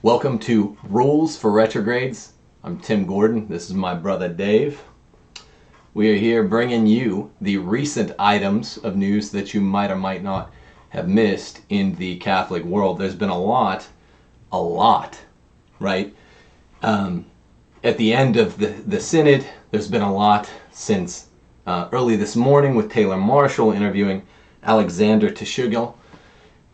Welcome to Rules for Retrogrades. I'm Tim Gordon. This is my brother Dave. We are here bringing you the recent items of news that you might or might not have missed in the Catholic world. There's been a lot, right? At the end of the Synod, there's been a lot since early this morning with Taylor Marshall interviewing Alexander Teshugel.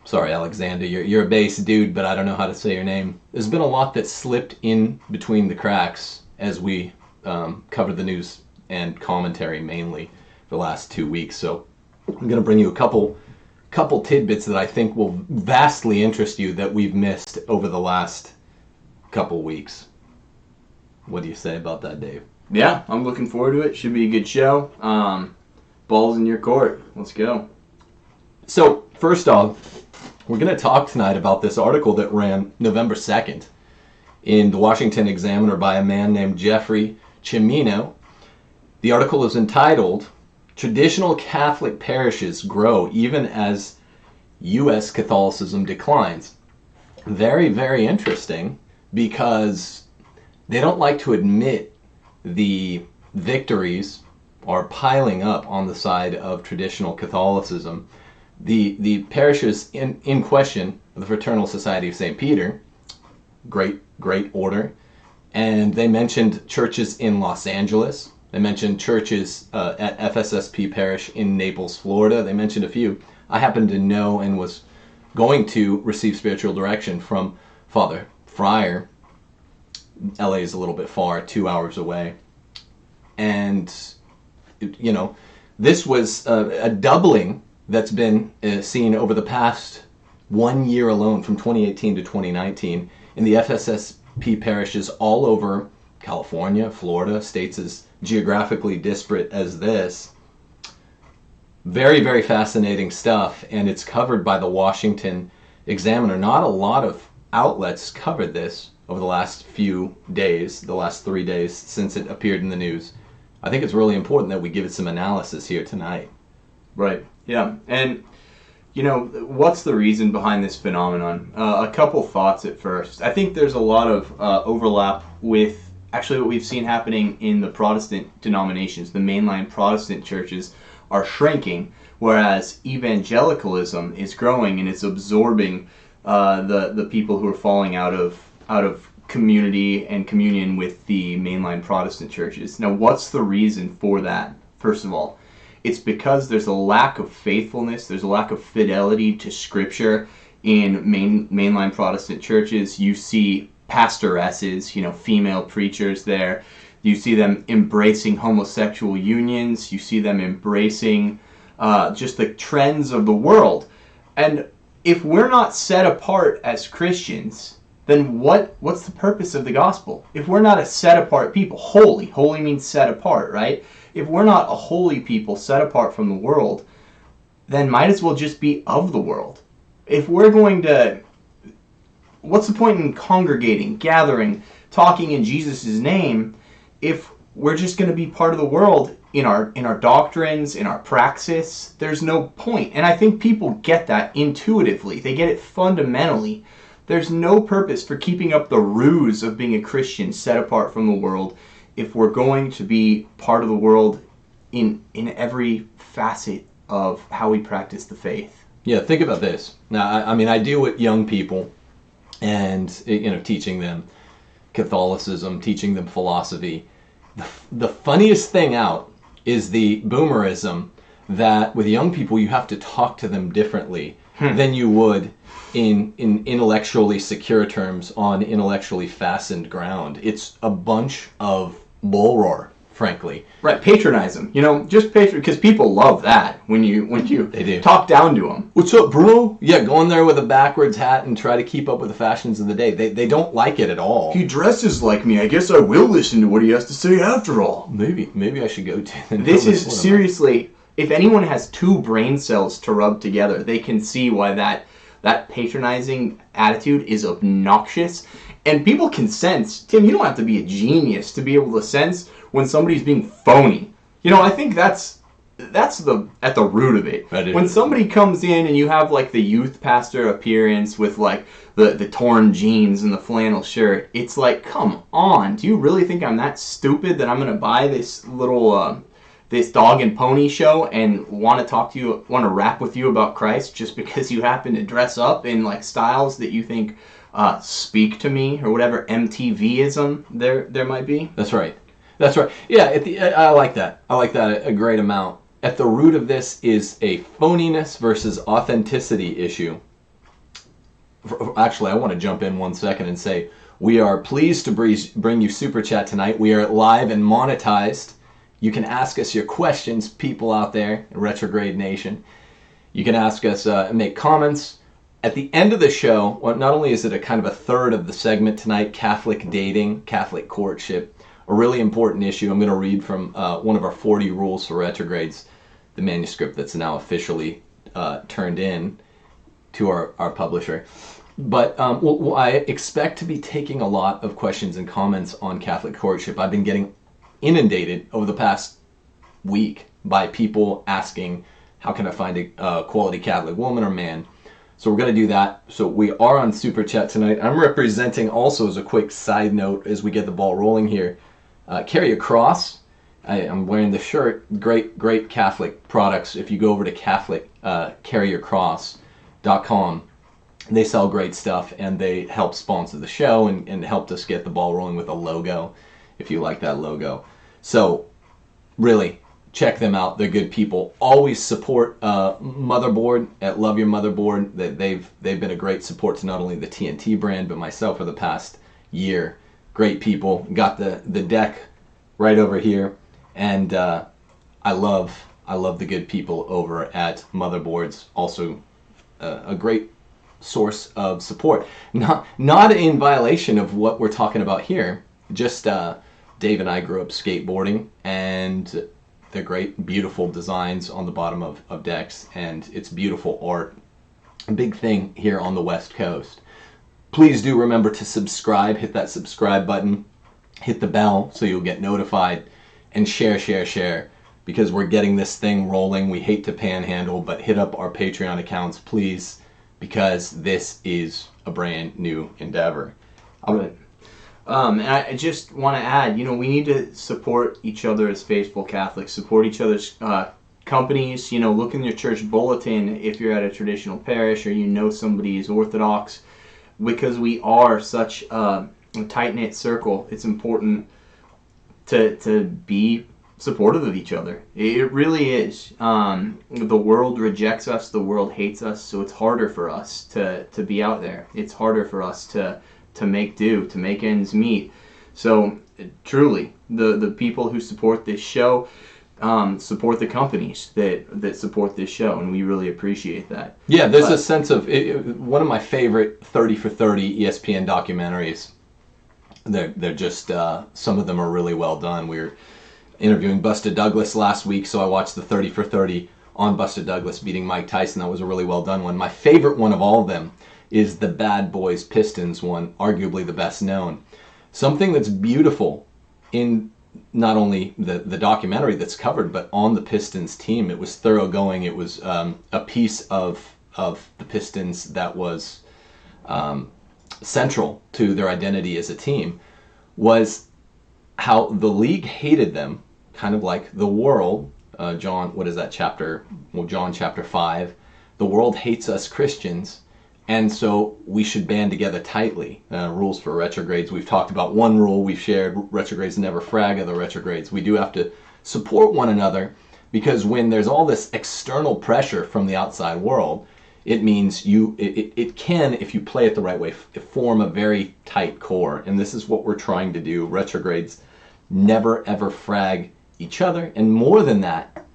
Sorry, Alexander, you're a bass dude, but I don't know how to say your name. There's been a lot that slipped in between the cracks as we covered the news and commentary mainly for the last 2 weeks. So I'm going to bring you a couple tidbits that I think will vastly interest you that we've missed over the last couple weeks. What do you say about that, Dave? Yeah, I'm looking forward to it. Should be a good show. Ball's in your court. Let's go. So, first off, we're going to talk tonight about this article that ran November 2nd in the Washington Examiner by a man named Jeffrey Cimino. The article is entitled, "Traditional Catholic Parishes Grow Even as U.S. Catholicism Declines." Very, very interesting because they don't like to admit the victories are piling up on the side of traditional Catholicism. The parishes in question, the Fraternal Society of St. Peter, great order, and they mentioned churches in Los Angeles. They mentioned churches at FSSP Parish in Naples, Florida. They mentioned a few. I happen to know and was going to receive spiritual direction from Father Fryer. LA is a little bit far, 2 hours away. And, this was a doubling that's been seen over the past 1 year alone, from 2018 to 2019, in the FSSP parishes all over California, Florida, states as geographically disparate as this. Very, very fascinating stuff, and it's covered by the Washington Examiner. Not a lot of outlets covered this over the last few days, the last 3 days since it appeared in the news. I think it's really important that we give it some analysis here tonight. Right. Yeah. And, what's the reason behind this phenomenon? A couple thoughts at first. I think there's a lot of overlap with actually what we've seen happening in the Protestant denominations. The mainline Protestant churches are shrinking, whereas evangelicalism is growing and it's absorbing the people who are falling out of community and communion with the mainline Protestant churches. Now, what's the reason for that? First of all, it's because there's a lack of faithfulness, there's a lack of fidelity to Scripture in mainline Protestant churches. You see pastoresses, female preachers there. You see them embracing homosexual unions. You see them embracing just the trends of the world. And if we're not set apart as Christians, then what's the purpose of the gospel? If we're not a set apart people, holy means set apart, right? If we're not a holy people set apart from the world, then might as well just be of the world. If we're going to, what's the point in congregating, gathering, talking in Jesus' name, if we're just going to be part of the world in our doctrines, in our praxis? There's no point. And I think people get that intuitively. They get it fundamentally. There's no purpose for keeping up the ruse of being a Christian set apart from the world if we're going to be part of the world in every facet of how we practice the faith. Yeah, think about this. Now, I deal with young people and, teaching them Catholicism, teaching them philosophy. The funniest thing out is the boomerism that with young people you have to talk to them differently than you would in intellectually secure terms on intellectually fastened ground. It's a bunch of bull roar, frankly. Right, patronize them. Just because people love that when you They do. Talk down to them. What's up, bro? Yeah, go in there with a backwards hat and try to keep up with the fashions of the day. They don't like it at all. He dresses like me. I guess I will listen to what he has to say after all. Maybe I should go to. This is seriously. If anyone has two brain cells to rub together, they can see why that patronizing attitude is obnoxious. And people can sense, Tim, you don't have to be a genius to be able to sense when somebody's being phony. I think that's that's at the root of it. That is when it. somebody comes in and you have like the youth pastor appearance with like the torn jeans and the flannel shirt, it's like, come on, do you really think I'm that stupid that I'm gonna buy this little this dog and pony show and want to rap with you about Christ just because you happen to dress up in like styles that you think speak to me, or whatever MTVism there might be? That's right. That's right. Yeah, I like that. I like that a great amount. At the root of this is a phoniness versus authenticity issue. Actually, I want to jump in 1 second and say we are pleased to bring you Super Chat tonight. We are live and monetized. You can ask us your questions, people out there in Retrograde Nation. You can ask us, make comments. At the end of the show, well, not only is it a kind of a third of the segment tonight, Catholic dating, Catholic courtship, a really important issue. I'm going to read from one of our 40 rules for retrogrades, the manuscript that's now officially turned in to our publisher. But I expect to be taking a lot of questions and comments on Catholic courtship. I've been getting inundated over the past week by people asking, how can I find a quality Catholic woman or man? So we're going to do that. So we are on Super Chat tonight. I'm representing also, as a quick side note, as we get the ball rolling here, Carry a Cross. I'm wearing the shirt. Great Catholic products. If you go over to CatholicCarryYourCross.com, they sell great stuff, and they help sponsor the show and helped us get the ball rolling with a logo, if you like that logo. So really, check them out. They're good people. Always support Motherboard at Love Your Motherboard. They've been a great support to not only the TNT brand, but myself for the past year. Great people. Got the deck right over here, and I love the good people over at Motherboards. Also, a great source of support. Not in violation of what we're talking about here. Just Dave and I grew up skateboarding, and they're great, beautiful designs on the bottom of decks, and it's beautiful art. A big thing here on the West Coast. Please do remember to subscribe. Hit that subscribe button. Hit the bell so you'll get notified. And share, because we're getting this thing rolling. We hate to panhandle, but hit up our Patreon accounts, please, because this is a brand new endeavor. And I just want to add, we need to support each other as faithful Catholics, support each other's companies. Look in your church bulletin if you're at a traditional parish or somebody is Orthodox, because we are such a tight-knit circle. It's important to be supportive of each other. It really is. The world rejects us, the world hates us, so it's harder for us to be out there. It's harder for us to make do, to make ends meet. So truly, the people who support this show support the companies that support this show, and we really appreciate that. Yeah, there's a sense of one of my favorite 30 for 30 ESPN documentaries. They're just some of them are really well done. We were interviewing Buster Douglas last week, so I watched the 30 for 30 on Buster Douglas beating Mike Tyson. That was a really well done one. My favorite one of all of them is the Bad Boys Pistons one, arguably the best known. Something that's beautiful in not only the documentary that's covered, but on the Pistons team. It was thoroughgoing. It was a piece of the Pistons that was central to their identity as a team, was how the league hated them, kind of like the world. John, what is that chapter? Well, John chapter 5. The world hates us Christians, and so we should band together tightly. Rules for retrogrades. We've talked about one rule we've shared. Retrogrades never frag other retrogrades. We do have to support one another, because when there's all this external pressure from the outside world, it means it can, if you play it the right way, form a very tight core. And this is what we're trying to do. Retrogrades never ever frag each other, and more than that,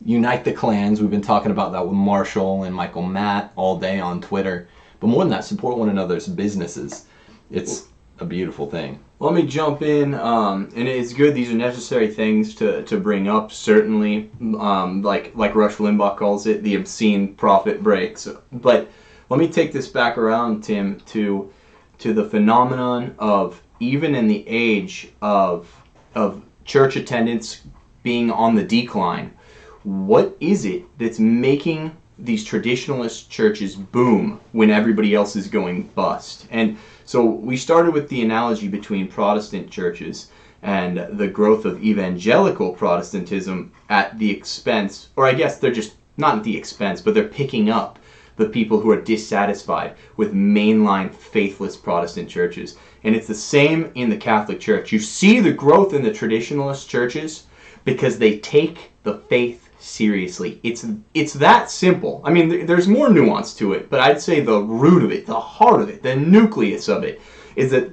unite the clans. We've been talking about that with Marshall and Michael Matt all day on Twitter. But more than that, support one another's businesses. It's a beautiful thing. Let me jump in, and it's good. These are necessary things to bring up, certainly, like Rush Limbaugh calls it, the obscene profit breaks. But let me take this back around, Tim, to the phenomenon of, even in the age of church attendance being on the decline, what is it that's making these traditionalist churches boom when everybody else is going bust? And so we started with the analogy between Protestant churches and the growth of evangelical Protestantism at the expense, or I guess they're just not at the expense, but they're picking up the people who are dissatisfied with mainline faithless Protestant churches. And it's the same in the Catholic Church. You see the growth in the traditionalist churches because they take the faith seriously. It's that simple. I mean, there's more nuance to it, but I'd say the root of it, the heart of it, the nucleus of it, is that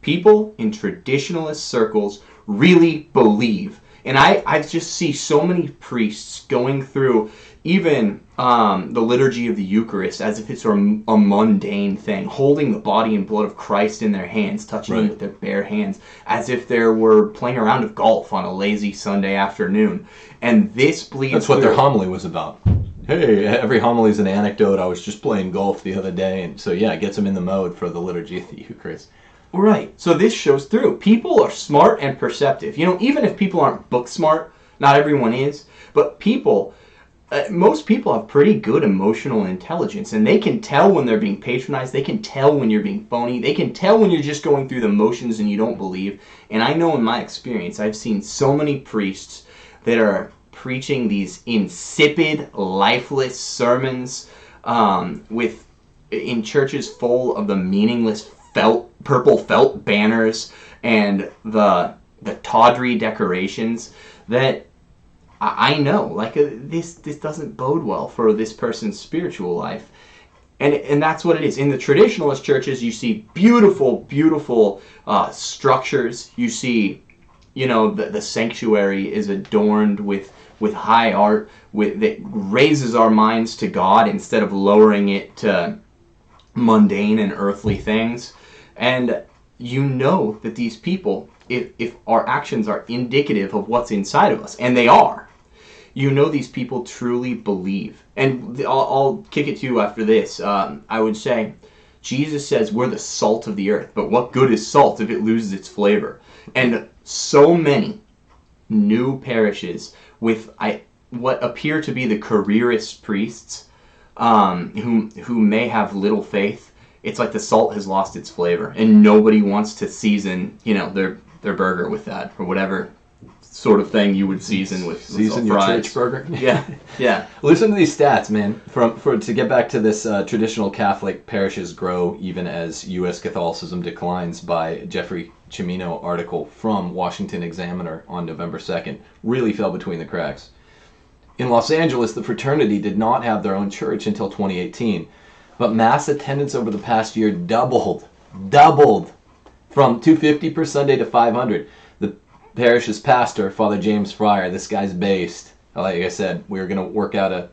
people in traditionalist circles really believe. And I just see so many priests going through even the liturgy of the Eucharist as if it's a mundane thing, holding the body and blood of Christ in their hands, touching them with their bare hands, as if they were playing a round of golf on a lazy Sunday afternoon. And this bleeds That's what their homily was about. Hey, every homily is an anecdote. I was just playing golf the other day. And so, yeah, it gets them in the mode for the liturgy of the Eucharist. Right. So this shows through. People are smart and perceptive. You know, even if people aren't book smart, not everyone is, but most people have pretty good emotional intelligence, and they can tell when they're being patronized. They can tell when you're being phony. They can tell when you're just going through the motions and you don't believe. And I know in my experience, I've seen so many priests that are preaching these insipid, lifeless sermons in churches full of the meaningless purple felt banners and the tawdry decorations that I know, this doesn't bode well for this person's spiritual life. And that's what it is. In the traditionalist churches, you see beautiful, beautiful structures. You see, the sanctuary is adorned with high art that raises our minds to God instead of lowering it to mundane and earthly things. And you know that these people, if our actions are indicative of what's inside of us, and they are, you know these people truly believe. And I'll kick it to you after this. I would say, Jesus says we're the salt of the earth, but what good is salt if it loses its flavor? And so many new parishes with what appear to be the careerist priests who may have little faith, it's like the salt has lost its flavor, and nobody wants to season, their burger with that, or whatever sort of thing you would season with season your fries. church burger. Yeah. Listen to these stats, man. To get back to this, traditional Catholic parishes grow even as U.S. Catholicism declines, by Jeffrey Cimino article from Washington Examiner on November 2nd. Really fell between the cracks. In Los Angeles, the fraternity did not have their own church until 2018. But mass attendance over the past year doubled from 250 per Sunday to 500. The parish's pastor, Father James Fryer, this guy's based. Like I said, we were going to work out a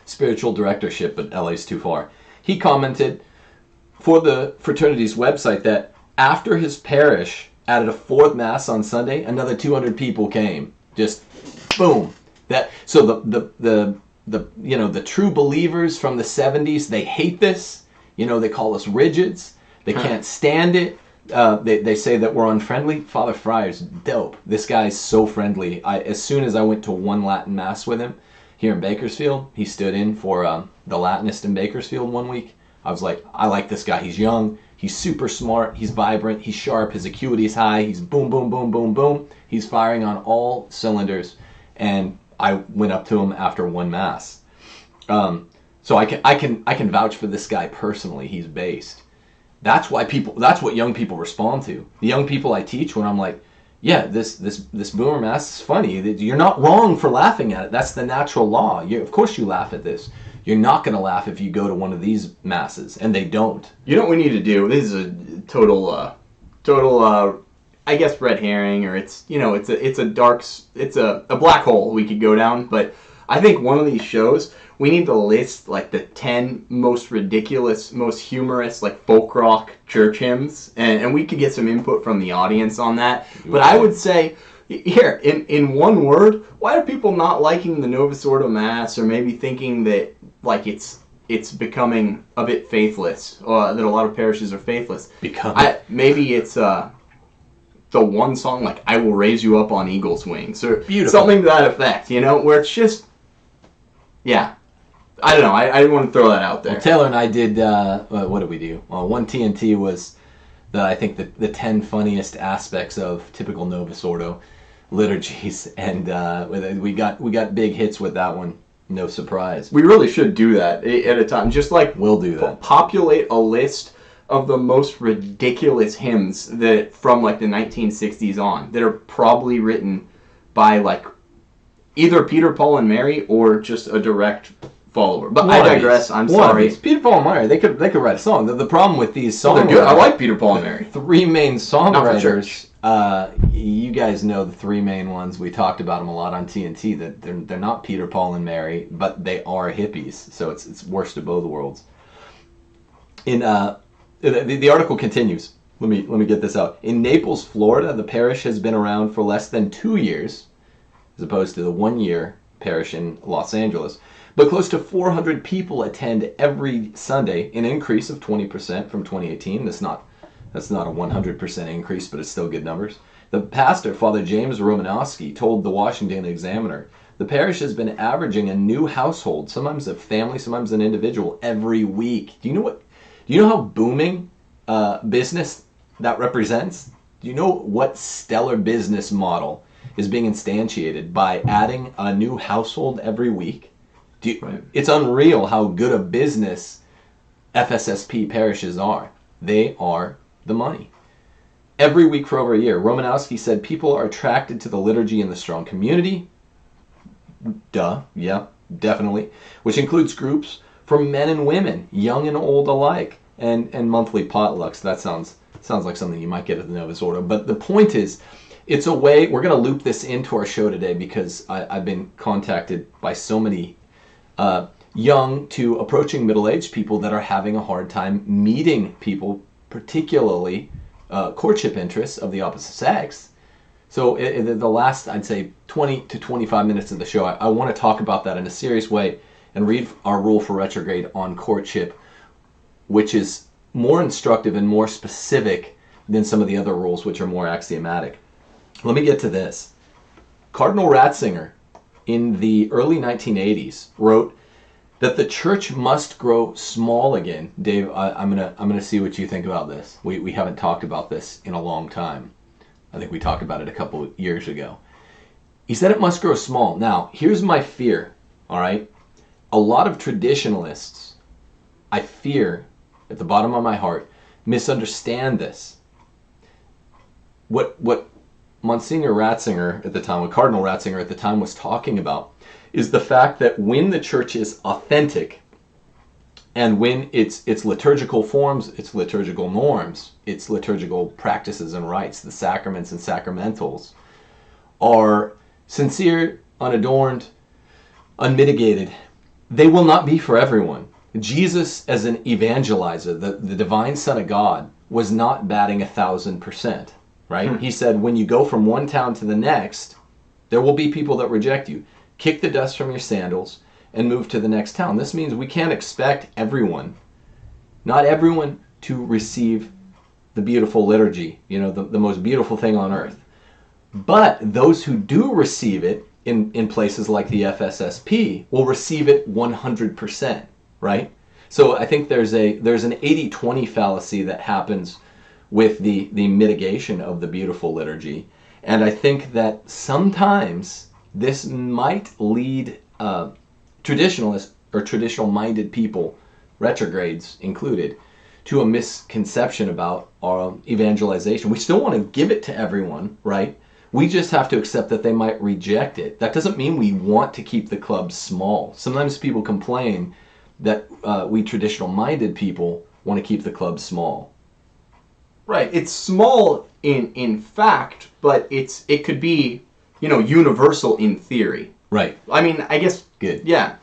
spiritual directorship, but LA's too far. He commented for the fraternity's website that after his parish added a fourth mass on Sunday, another 200 people came. Just boom. So the true believers from the 70s, they hate this. They call us rigids. They can't stand it. They say that we're unfriendly. Father Fryer's dope. This guy's so friendly. As soon as I went to one Latin Mass with him here in Bakersfield, he stood in for the Latinist in Bakersfield one week. I was like, I like this guy. He's young. He's super smart. He's vibrant. He's sharp. His acuity is high. He's boom, boom, boom, boom, boom. He's firing on all cylinders. And I went up to him after one Mass. So I can vouch for this guy personally. He's based. That's what young people respond to. The young people I teach, when I'm like, yeah, this Boomer Mass is funny. You're not wrong for laughing at it. That's the natural law. Of course you laugh at this. You're not going to laugh if you go to one of these masses, and they don't. You know what we need to do? This is a total, I guess, red herring, or it's a black hole we could go down. But I think one of these shows, we need to list like the 10 most ridiculous, most humorous, like folk rock church hymns, and we could get some input from the audience on that. But I would say, here, in one word, why are people not liking the Novus Ordo Mass, or maybe thinking that like it's becoming a bit faithless, or that a lot of parishes are faithless? Maybe it's the one song, like, I Will Raise You Up on Eagle's Wings, or Beautiful. something to that effect, you know, where it's just, yeah. I don't know, I didn't want to throw that out there. Well, Taylor and I did, what did we do? Well, one TNT was, I think, the 10 funniest aspects of typical Novus Ordo liturgies, and we got big hits with that one. No surprise. We really should do that at a time. Just like We'll do that. Populate a list of the most ridiculous hymns that from like the 1960s on that are probably written by like either Peter, Paul, and Mary or just a direct follower. But I digress. I'm sorry. Peter, Paul, and Mary, they could write a song. The problem with these songs, good. I like Peter, Paul, and Mary. Three main songwriters. Not You guys know the three main ones. We talked about them a lot on TNT. That they're not Peter, Paul, and Mary, but they are hippies. So it's worst of both worlds. In the article continues. Let me get this out. In Naples, Florida, the parish has been around for less than 2 years, as opposed to the 1 year parish in Los Angeles. But close to 400 people attend every Sunday, an increase of 20% from 2018. That's not a 100% increase, but it's still good numbers. The pastor, Father James Romanowski, told the Washington Examiner, the parish has been averaging a new household, sometimes a family, sometimes an individual, every week. Do you know how booming business that represents? Do you know what stellar business model is being instantiated by adding a new household every week? Right. It's unreal how good a business FSSP parishes are. They are the money. Every week for over a year, Romanowski said people are attracted to the liturgy in the strong community. Duh, yeah, definitely. Which includes groups for men and women, young and old alike, and monthly potlucks. That sounds like something you might get at the Novus Ordo. But the point is, it's a way, we're going to loop this into our show today because I've been contacted by so many young to approaching middle-aged people that are having a hard time meeting people, particularly courtship interests of the opposite sex. So the last, I'd say, 20 to 25 minutes of the show, I want to talk about that in a serious way and read our rule for retrograde on courtship, which is more instructive and more specific than some of the other rules, which are more axiomatic. Let me get to this. Cardinal Ratzinger, in the early 1980s, wrote that the church must grow small again. Dave, I'm gonna see what you think about this. We haven't talked about this in a long time. I think we talked about it a couple of years ago. He said it must grow small. Now, here's my fear, all right? A lot of traditionalists, I fear, at the bottom of my heart, misunderstand this. What Monsignor Ratzinger at the time, what Cardinal Ratzinger at the time was talking about, is the fact that when the church is authentic, and when its liturgical forms, its liturgical norms, its liturgical practices and rites, the sacraments and sacramentals, are sincere, unadorned, unmitigated, they will not be for everyone. Jesus, as an evangelizer, the divine Son of God, was not batting 1,000%, right? He said, when you go from one town to the next, there will be people that reject you. Kick the dust from your sandals and move to the next town. This means we can't expect everyone, not everyone, to receive the beautiful liturgy, the most beautiful thing on earth. But those who do receive it in places like the FSSP will receive it 100%, right? So I think there's an 80-20 fallacy that happens with the mitigation of the beautiful liturgy. And I think that sometimes this might lead traditionalists or traditional-minded people, retrogrades included, to a misconception about evangelization. We still want to give it to everyone, right? We just have to accept that they might reject it. That doesn't mean we want to keep the club small. Sometimes people complain that we traditional-minded people want to keep the club small. Right. It's small in fact, but it could be, universal in theory. Right. I mean, I guess. Good. Yeah.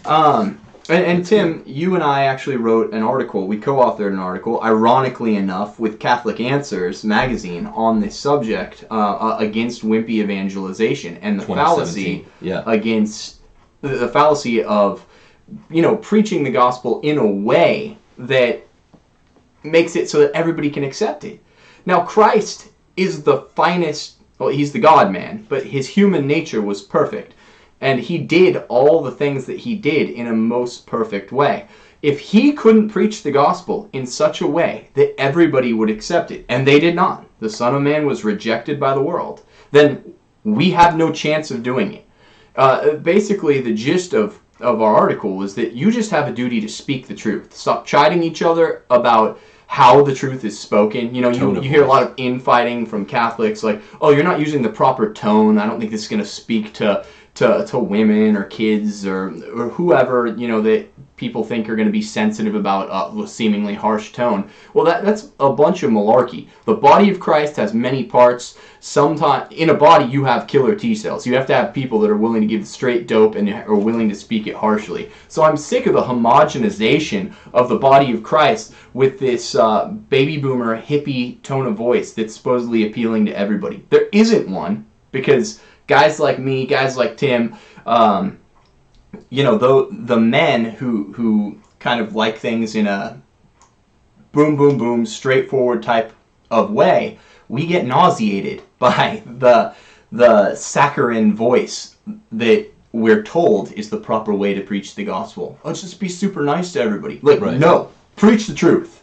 And Tim, you and I actually wrote an article. We co-authored an article, ironically enough, with Catholic Answers magazine on this subject against wimpy evangelization and the fallacy against the fallacy of, preaching the gospel in a way that makes it so that everybody can accept it. Now, Christ is the finest. Well, he's the God-man, but his human nature was perfect. And he did all the things that he did in a most perfect way. If he couldn't preach the gospel in such a way that everybody would accept it, and they did not, the Son of Man was rejected by the world, then we have no chance of doing it. Basically, the gist of our article was that you just have a duty to speak the truth. Stop chiding each other about how the truth is spoken. You hear a lot of infighting from Catholics, like, oh, you're not using the proper tone. I don't think this is going to speak to women or kids or whoever, that people think are going to be sensitive about a seemingly harsh tone. Well, that's a bunch of malarkey. The body of Christ has many parts. Sometimes in a body you have killer T cells. You have to have people that are willing to give straight dope and are willing to speak it harshly. So I'm sick of the homogenization of the body of Christ with this baby boomer hippie tone of voice that's supposedly appealing to everybody. There isn't one, because guys like me, guys like Tim, the men who kind of like things in a boom, boom, boom, straightforward type of way, we get nauseated by the saccharine voice that we're told is the proper way to preach the gospel. Let's just be super nice to everybody. Like, right. No, preach the truth.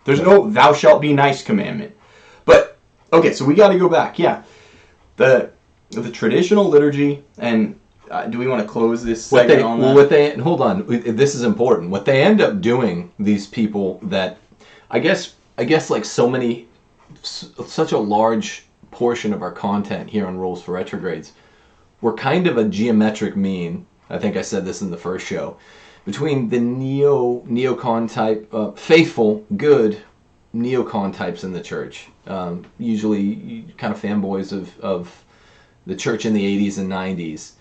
There's no thou shalt be nice commandment. But, okay, so we got to go back. Yeah, the traditional liturgy, and do we want to close this segment on that? Hold on, this is important. What they end up doing, these people that, I guess like such a large portion of our content here on Rules for Retrogrades, we're kind of a geometric mean, I think I said this in the first show, between the neocon type, faithful, good neocon types in the church. Usually kind of fanboys of the church in the 80s and 90s.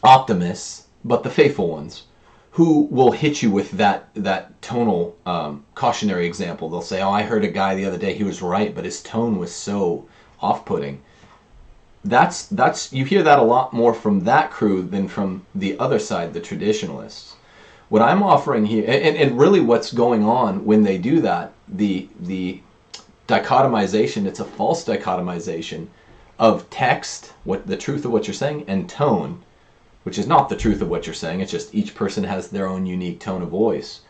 Optimists, but the faithful ones, who will hit you with that tonal cautionary example. They'll say, oh, I heard a guy the other day, he was right, but his tone was so off-putting. That's you hear that a lot more from that crew than from the other side, the traditionalists. What I'm offering here, and really what's going on when they do that, the dichotomization, it's a false dichotomization of text, what the truth of what you're saying, and tone, which is not the truth of what you're saying, it's just each person has their own unique tone of voice,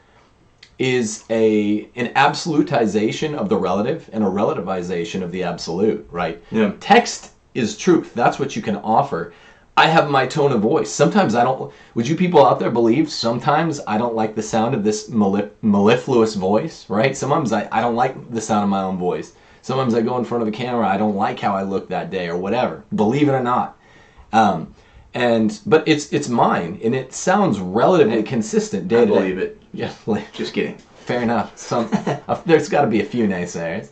is an absolutization of the relative and a relativization of the absolute, right? Yeah. Text is truth. That's what you can offer. I have my tone of voice. Sometimes I don't, would you people out there believe, sometimes I don't like the sound of this mellifluous voice, right? Sometimes I don't like the sound of my own voice. Sometimes I go in front of a camera, I don't like how I look that day or whatever, believe it or not. But it's mine, and it sounds relatively consistent day to day. I believe it. Yeah, just kidding. Fair enough. There's got to be a few naysayers.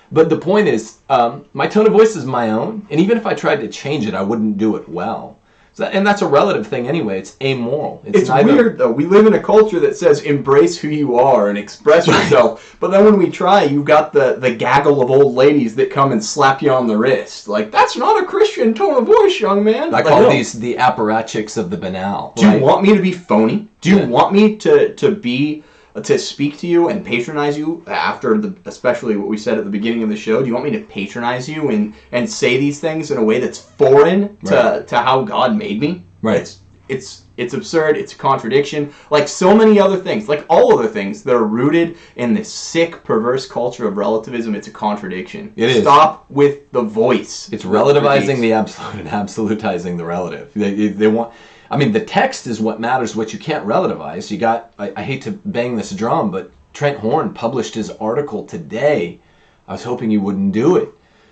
But the point is, my tone of voice is my own, and even if I tried to change it, I wouldn't do it well. And that's a relative thing anyway. It's amoral. It's weird, though. We live in a culture that says embrace who you are and express yourself. But then when we try, you've got the gaggle of old ladies that come and slap you on the wrist. Like, that's not a Christian tone of voice, young man. I call these the apparatchiks of the banal. Do you want me to be phony? Do you want me to speak to you and patronize you after especially what we said at the beginning of the show? Do you want me to patronize you and say these things in a way that's foreign to how God made me? Right. It's absurd. It's a contradiction. Like so many other things, like all other things that are rooted in this sick, perverse culture of relativism, it's a contradiction. It is. Stop with the voice. It's relativizing the absolute and absolutizing the relative. They want... I mean, the text is what matters, what you can't relativize. You got, I hate to bang this drum, but Trent Horn published his article today. I was hoping you wouldn't do it.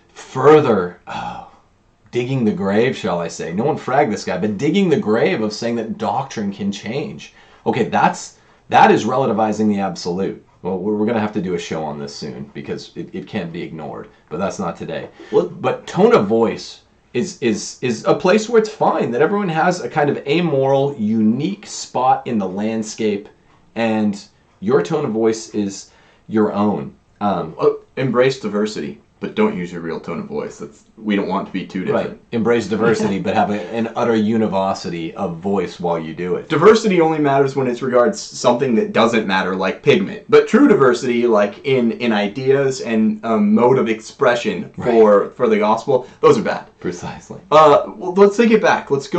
Further, digging the grave, shall I say. No one fragged this guy, but digging the grave of saying that doctrine can change. Okay, that is relativizing the absolute. Well, we're going to have to do a show on this soon because it can't be ignored, but that's not today. But tone of voice is a place where it's fine that everyone has a kind of amoral, unique spot in the landscape, and your tone of voice is your own. Embrace diversity, but don't use your real tone of voice. We don't want to be too different. Right. Embrace diversity, but have an utter univocity of voice while you do it. Diversity only matters when it regards something that doesn't matter, like pigment. But true diversity, like in ideas and mode of expression for the gospel, those are bad. Precisely. Well, let's take it back. Let's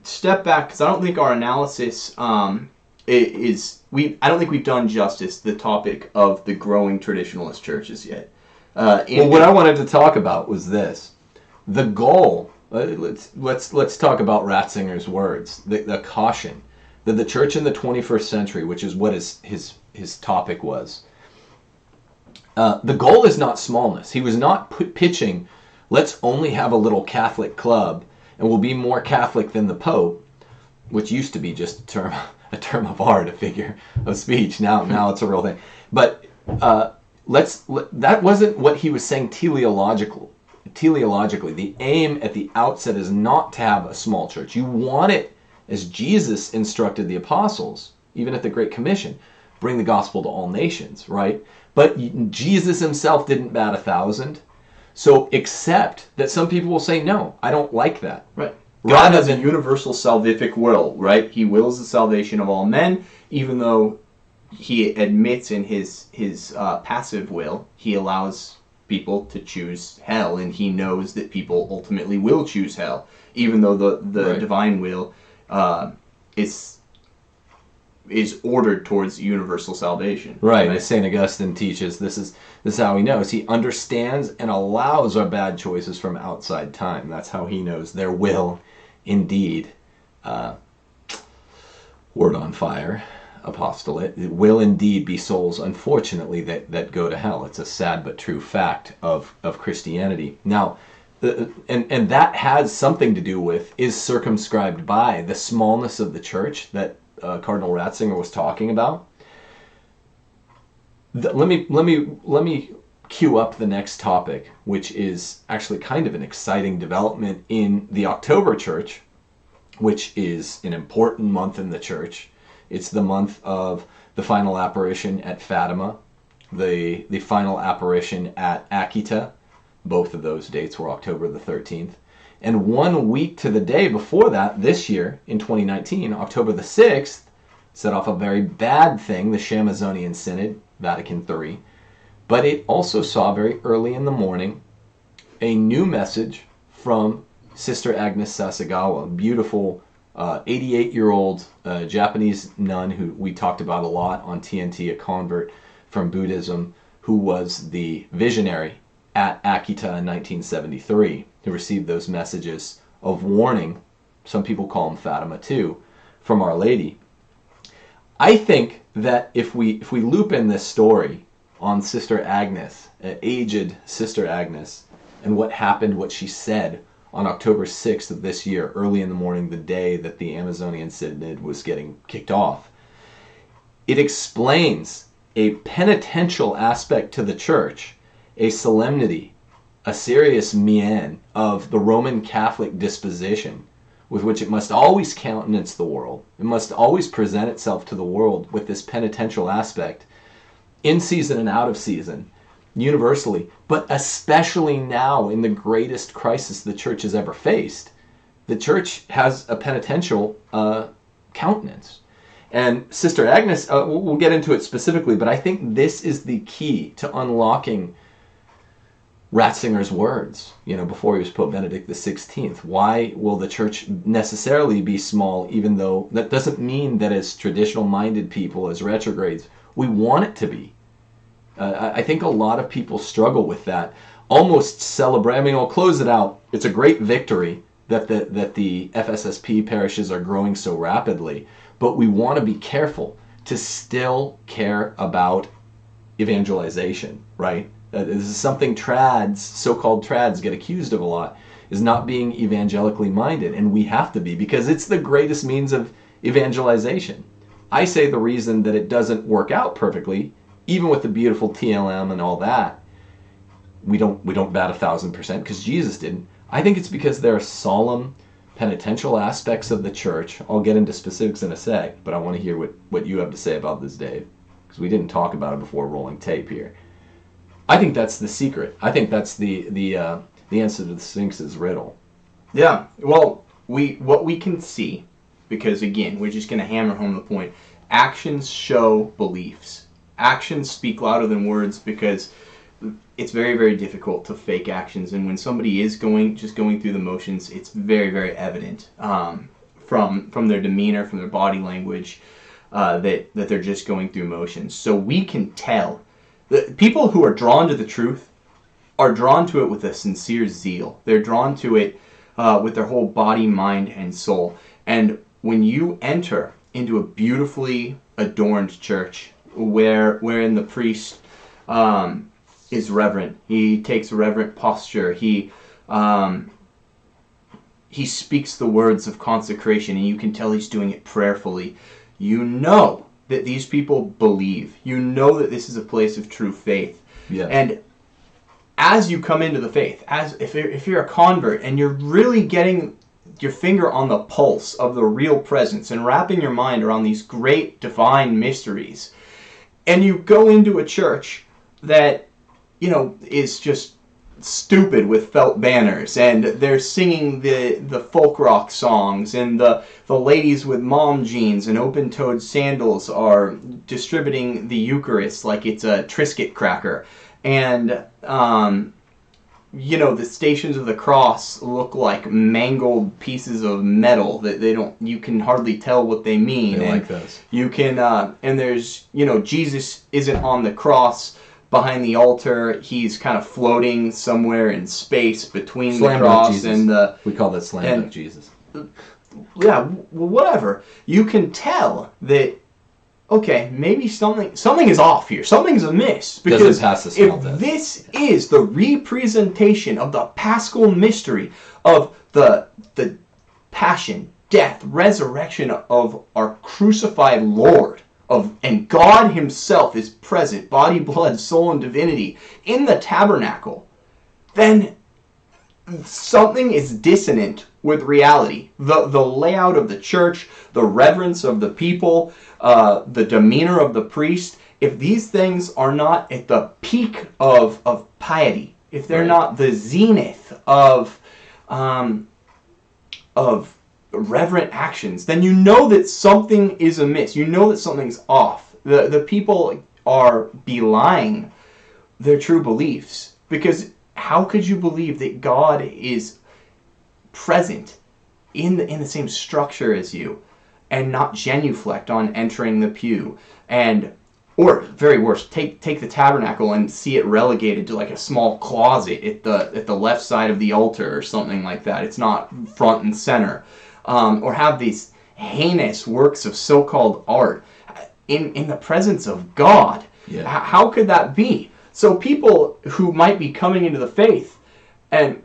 step back, because I don't think our analysis I don't think we've done justice to the topic of the growing traditionalist churches yet. What I wanted to talk about was this: the goal. Let's talk about Ratzinger's words. The caution that the church in the 21st century, which is what his topic was. The goal is not smallness. He was not pitching, let's only have a little Catholic club and we'll be more Catholic than the Pope, which used to be just a term of art, a figure of speech. Now it's a real thing. But that wasn't what he was saying teleologically. The aim at the outset is not to have a small church. You want it, as Jesus instructed the apostles, even at the Great Commission, bring the gospel to all nations, right? But Jesus himself didn't bat 1,000. So accept that some people will say, no, I don't like that. Right. God has a universal salvific will, right? He wills the salvation of all men, even though he admits in his passive will, he allows people to choose hell, and he knows that people ultimately will choose hell, even though the divine will is ordered towards universal salvation. Right. As St. Augustine teaches, this is how he knows. He understands and allows our bad choices from outside time. That's how he knows there will indeed, word on fire, apostolate, it will indeed be souls, unfortunately, that go to hell. It's a sad but true fact of Christianity. Now, and that has something to do with, is circumscribed by the smallness of the church that Cardinal Ratzinger was talking about. Let me cue up the next topic, which is actually kind of an exciting development in the October church, which is an important month in the church. It's the month of the final apparition at Fatima, the final apparition at Akita. Both of those dates were October the 13th. And 1 week to the day before that, this year, in 2019, October the 6th, set off a very bad thing, the Shamazonian Synod, Vatican III. But it also saw very early in the morning a new message from Sister Agnes Sasagawa, beautiful 88-year-old Japanese nun who we talked about a lot on TNT, a convert from Buddhism, who was the visionary at Akita in 1973, who received those messages of warning, some people call them Fatima too, from Our Lady. I think that if we loop in this story on Sister Agnes, aged Sister Agnes, and what happened, what she said on October 6th of this year, early in the morning, the day that the Amazonian Synod was getting kicked off, it explains a penitential aspect to the church, a solemnity, a serious mien of the Roman Catholic disposition with which it must always countenance the world. It must always present itself to the world with this penitential aspect, in season and out of season, universally, but especially now in the greatest crisis the church has ever faced. The church has a penitential countenance. And Sister Agnes, we'll get into it specifically, but I think this is the key to unlocking Ratzinger's words, before he was Pope Benedict XVI. Why will the church necessarily be small, even though that doesn't mean that as traditional-minded people, as retrogrades, we want it to be. I think a lot of people struggle with that. Almost celebrate. I'll close it out. It's a great victory that the FSSP parishes are growing so rapidly, but we want to be careful to still care about evangelization, right? This is something so-called trads get accused of a lot, is not being evangelically minded, and we have to be, because it's the greatest means of evangelization. I say the reason that it doesn't work out perfectly, even with the beautiful TLM and all that, we don't bat 1,000% because Jesus didn't. I think it's because there are solemn, penitential aspects of the church. I'll get into specifics in a sec, but I want to hear what you have to say about this, Dave, because we didn't talk about it before rolling tape here. I think that's the secret. I think that's the answer to the Sphinx's riddle. Yeah. Well, what we can see, because again, we're just going to hammer home the point. Actions show beliefs. Actions speak louder than words, because it's very, very difficult to fake actions, and when somebody is going through the motions, it's very, very evident from their demeanor, from their body language, that they're just going through motions. So we can tell. The people who are drawn to the truth are drawn to it with a sincere zeal. They're drawn to it with their whole body, mind, and soul. And when you enter into a beautifully adorned church, wherein the priest is reverent, he takes a reverent posture, he speaks the words of consecration, and you can tell he's doing it prayerfully. You know that these people believe. You know that this is a place of true faith. Yeah. And as you come into the faith, as if you're a convert and you're really getting your finger on the pulse of the real presence and wrapping your mind around these great divine mysteries, and you go into a church that, is just stupid with felt banners, and they're singing the folk rock songs, and the ladies with mom jeans and open-toed sandals are distributing the Eucharist like it's a Triscuit cracker, and the Stations of the Cross look like mangled pieces of metal that you can hardly tell what they mean. They like those. You can and there's Jesus isn't on the cross behind the altar. He's kind of floating somewhere in space between the cross and the... We call that slam dunk Jesus. Yeah, well, whatever. You can tell that, okay, maybe something is off here. Something's amiss. Because if this is the representation of the Paschal mystery of the passion, death, resurrection of our crucified Lord, and God himself is present, body, blood, soul, and divinity, in the tabernacle, then something is dissonant with reality. The layout of the church, the reverence of the people, the demeanor of the priest, if these things are not at the peak of piety, if they're not the zenith of reverent actions, then you know that something is amiss. You know that something's off. The people are belying their true beliefs, because how could you believe that God is present in the same structure as you and not genuflect on entering the pew? Or very worse, take the tabernacle and see it relegated to like a small closet at the left side of the altar or something like that. It's not front and center. Or have these heinous works of so-called art in the presence of God. Yeah. How could that be? So people who might be coming into the faith and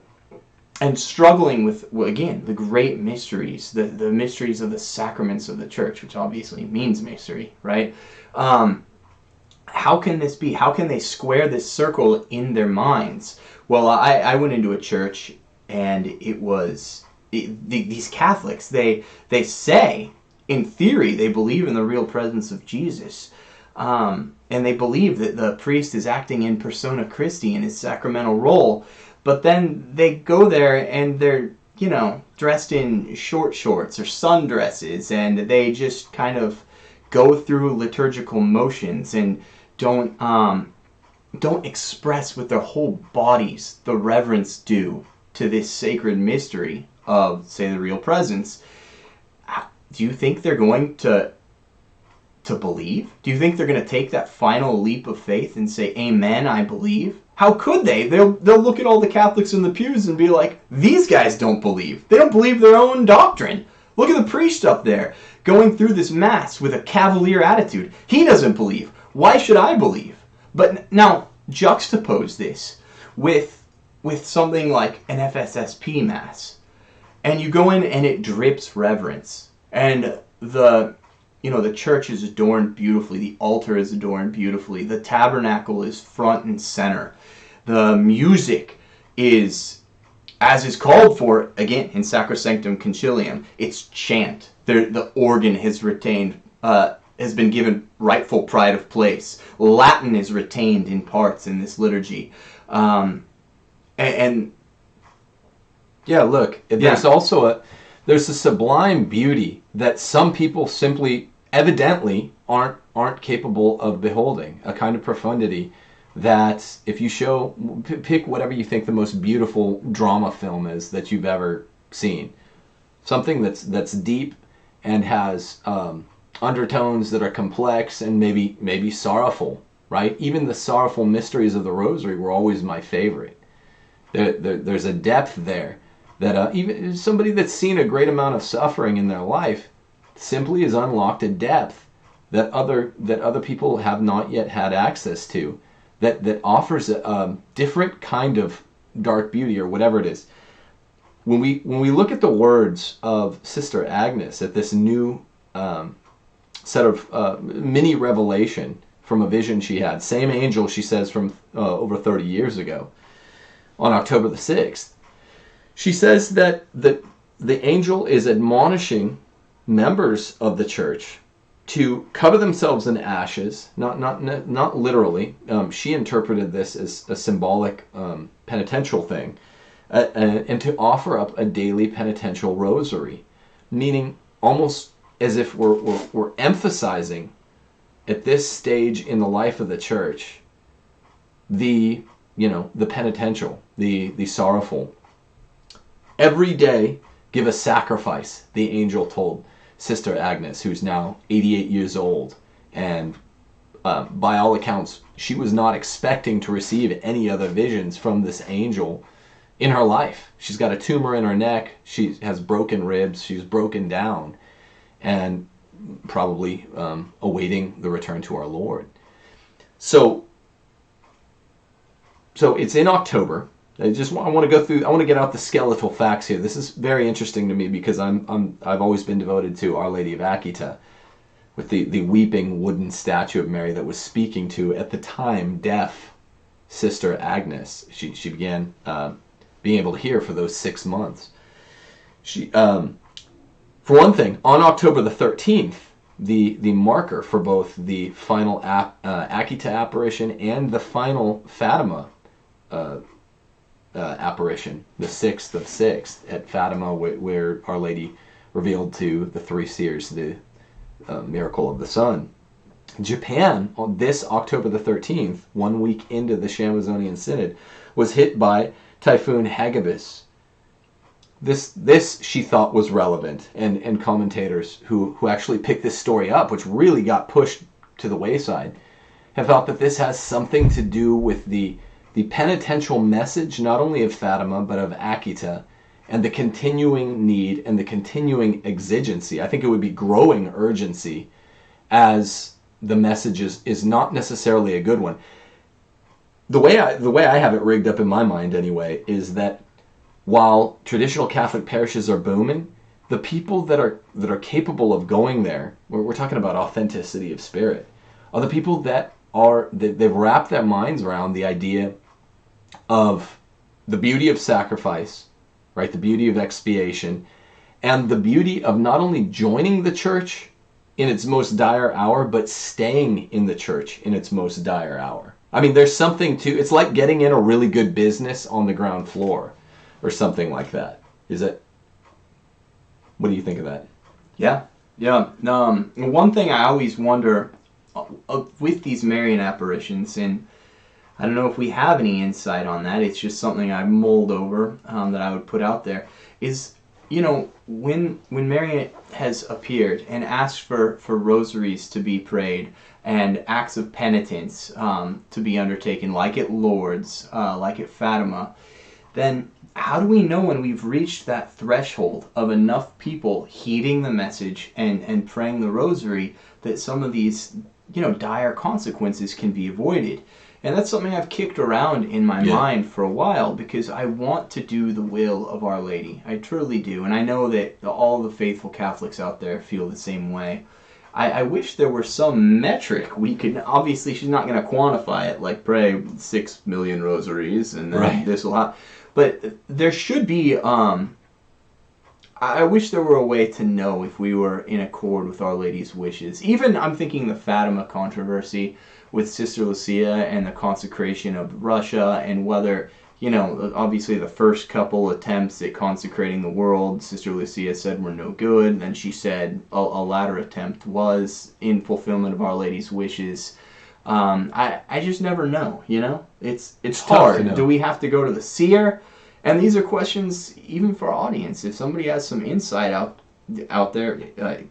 struggling with, well, again, the great mysteries, the mysteries of the sacraments of the church, which obviously means mystery, right? How can this be? How can they square this circle in their minds? Well, I went into a church, and it was... these Catholics, they say, in theory, they believe in the real presence of Jesus. And they believe that the priest is acting in persona Christi in his sacramental role. But then they go there and they're, dressed in short shorts or sundresses, and they just kind of go through liturgical motions and don't express with their whole bodies the reverence due to this sacred mystery of, say, the real presence. Do you think they're going to believe? Do you think they're going to take that final leap of faith and say, "Amen, I believe"? How could they? They'll look at all the Catholics in the pews and be like, "These guys don't believe. They don't believe their own doctrine. Look at the priest up there going through this mass with a cavalier attitude. He doesn't believe. Why should I believe?" But now juxtapose this with something like an FSSP mass. And you go in and it drips reverence. And the church is adorned beautifully. The altar is adorned beautifully. The tabernacle is front and center. The music is, as is called for, again, in Sacrosanctum Concilium, it's chant. The organ has has been given rightful pride of place. Latin is retained in parts in this liturgy. And yeah, look, there's also there's a sublime beauty that some people simply, evidently, aren't capable of beholding. A kind of profundity that if you show, pick whatever you think the most beautiful drama film is that you've ever seen. Something that's deep and has undertones that are complex and maybe sorrowful, right? Even the sorrowful mysteries of the Rosary were always my favorite. There's a depth there that even somebody that's seen a great amount of suffering in their life simply has unlocked a depth that other people have not yet had access to, that offers a different kind of dark beauty or whatever it is. When we look at the words of Sister Agnes at this new set of mini revelation from a vision she had, same angel, she says, from over 30 years ago, on October the 6th, she says that the angel is admonishing members of the church to cover themselves in ashes, not literally. She interpreted this as a symbolic penitential thing, and to offer up a daily penitential rosary, meaning almost as if we're emphasizing at this stage in the life of the church the penitential, the sorrowful. Every day give a sacrifice, the angel told Sister Agnes, who's now 88 years old, and by all accounts she was not expecting to receive any other visions from this angel in her life. She's got a tumor in her neck, she has broken ribs, she's broken down, and probably awaiting the return to our Lord. So it's in October. I want to go through. I want to get out the skeletal facts here. This is very interesting to me because I've always been devoted to Our Lady of Akita, with the weeping wooden statue of Mary that was speaking to, at the time, deaf Sister Agnes. She began being able to hear for those 6 months. For one thing, on October the 13th, the marker for both the final Akita apparition and the final Fatima apparition, the 6th of 6th at Fatima, where Our Lady revealed to the three seers the miracle of the sun. Japan, on this October the 13th, 1 week into the Shamazonian Synod, was hit by Typhoon Hagibis. This she thought was relevant, and commentators who actually picked this story up, which really got pushed to the wayside, have thought that this has something to do with the penitential message, not only of Fatima, but of Akita, and the continuing need and the continuing exigency. I think it would be growing urgency, as the message is not necessarily a good one. The way I have it rigged up in my mind, anyway, is that while traditional Catholic parishes are booming, the people that are capable of going there, we're talking about authenticity of spirit, are the people they've wrapped their minds around the idea of the beauty of sacrifice, right? The beauty of expiation, and the beauty of not only joining the church in its most dire hour, but staying in the church in its most dire hour. I mean, there's something to, it's like getting in a really good business on the ground floor, or something like that. Is it? What do you think of that? Yeah. One thing I always wonder with these Marian apparitions, and I don't know if we have any insight on that, it's just something I've mulled over that I would put out there, is, when Mary has appeared and asked for rosaries to be prayed and acts of penitence to be undertaken, like at Lourdes, like at Fatima, then how do we know when we've reached that threshold of enough people heeding the message and praying the rosary that some of these, dire consequences can be avoided? And that's something I've kicked around in my mind for a while, because I want to do the will of Our Lady. I truly do. And I know that all the faithful Catholics out there feel the same way. I wish there were some metric we could, obviously she's not going to quantify it, like pray 6 million rosaries and then this will happen. But there should be, I wish there were a way to know if we were in accord with Our Lady's wishes. Even, I'm thinking the Fatima controversy with Sister Lucia and the consecration of Russia, and whether, obviously the first couple attempts at consecrating the world, Sister Lucia said were no good. Then she said a latter attempt was in fulfillment of Our Lady's wishes. I just never know, It's hard. Do we have to go to the seer? And these are questions even for our audience. If somebody has some insight out there,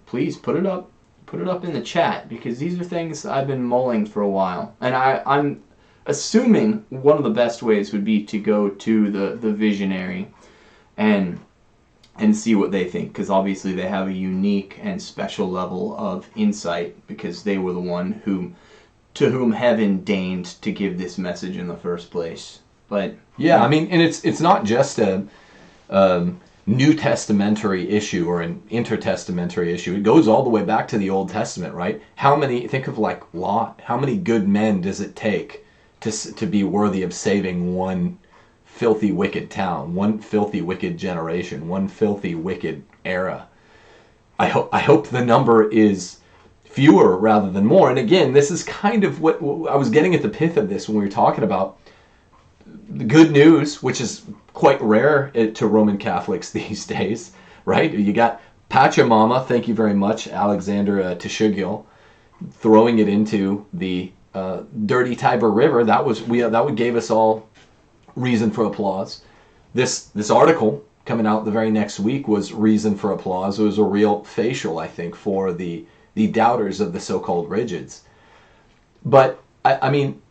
please put it up in the chat, because these are things I've been mulling for a while. And I'm assuming one of the best ways would be to go to the visionary and see what they think, because obviously they have a unique and special level of insight, because they were the one to whom heaven deigned to give this message in the first place. But yeah, I mean, and it's not just a New Testamentary issue or an intertestamentary issue. It goes all the way back to the Old Testament, right? Think of like Lot. How many good men does it take to be worthy of saving one filthy, wicked town, one filthy, wicked generation, one filthy, wicked era? I hope the number is fewer rather than more. And again, this is kind of what I was getting at the pith of this when we were talking about the good news, which is quite rare to Roman Catholics these days, right? You got Pachamama, thank you very much, Alexander Teshugil, throwing it into the dirty Tiber River. That gave us all reason for applause. This article coming out the very next week was reason for applause. It was a real facial, I think, for the doubters of the so-called rigids. But I mean,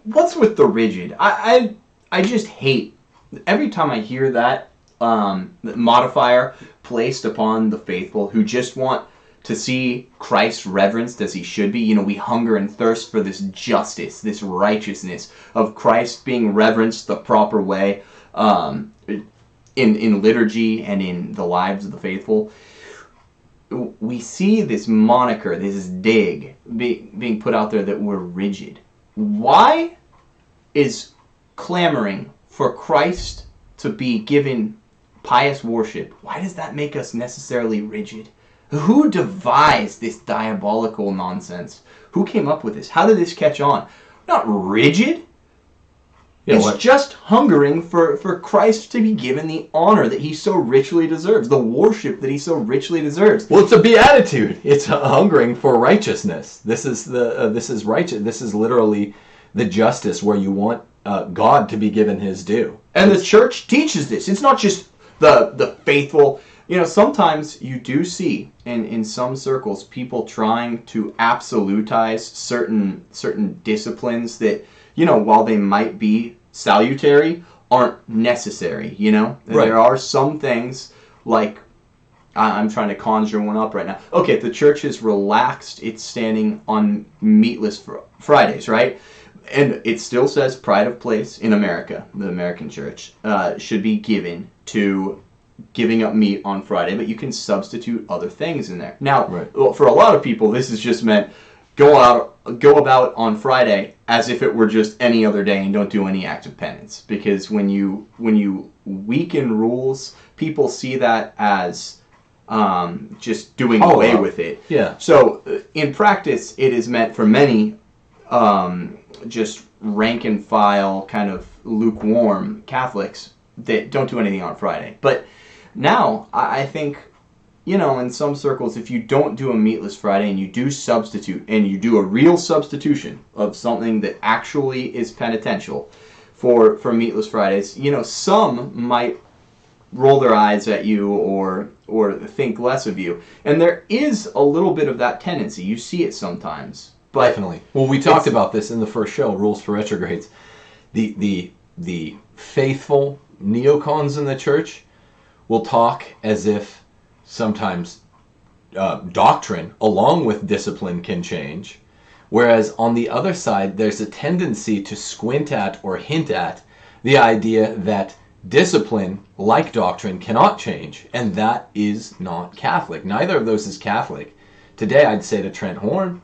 what's with the rigid? I just hate every time I hear that modifier placed upon the faithful who just want to see Christ reverenced as he should be. We hunger and thirst for this justice, this righteousness of Christ being reverenced the proper way in liturgy and in the lives of the faithful. We see this moniker, this dig being put out there that we're rigid. Why is clamoring for Christ to be given pious worship, why does that make us necessarily rigid? Who devised this diabolical nonsense? Who came up with this? How did this catch on? Not rigid. It's just hungering for Christ to be given the honor that he so richly deserves, the worship that he so richly deserves. Well, it's a beatitude. It's a hungering for righteousness. This is righteous. This is literally the justice where you want God to be given his due. And the church teaches this. It's not just the faithful. Sometimes you do see in some circles people trying to absolutize certain disciplines that, while they might be salutary, aren't necessary, Right. There are some things like, I'm trying to conjure one up right now. Okay, the church has relaxed its standing on meatless Fridays, right? And it still says pride of place in America, the American church, should be given to giving up meat on Friday, but you can substitute other things in there. Now, right. For a lot of people, this is just meant go about on Friday as if it were just any other day and don't do any act of penance. Because when you weaken rules, people see that as just doing away with it. Yeah. So in practice, it is meant for many just rank and file kind of lukewarm Catholics that don't do anything on Friday. But now I think, in some circles, if you don't do a meatless Friday and you do substitute, and you do a real substitution of something that actually is penitential for meatless Fridays, some might roll their eyes at you or think less of you. And there is a little bit of that tendency. You see it sometimes. But definitely. Well, we talked about this in the first show, Rules for Retrogrades. The faithful neocons in the church will talk as if sometimes doctrine along with discipline can change, whereas on the other side there's a tendency to squint at or hint at the idea that discipline, like doctrine, cannot change, and that is not Catholic. Neither of those is Catholic. Today I'd say to Trent Horn,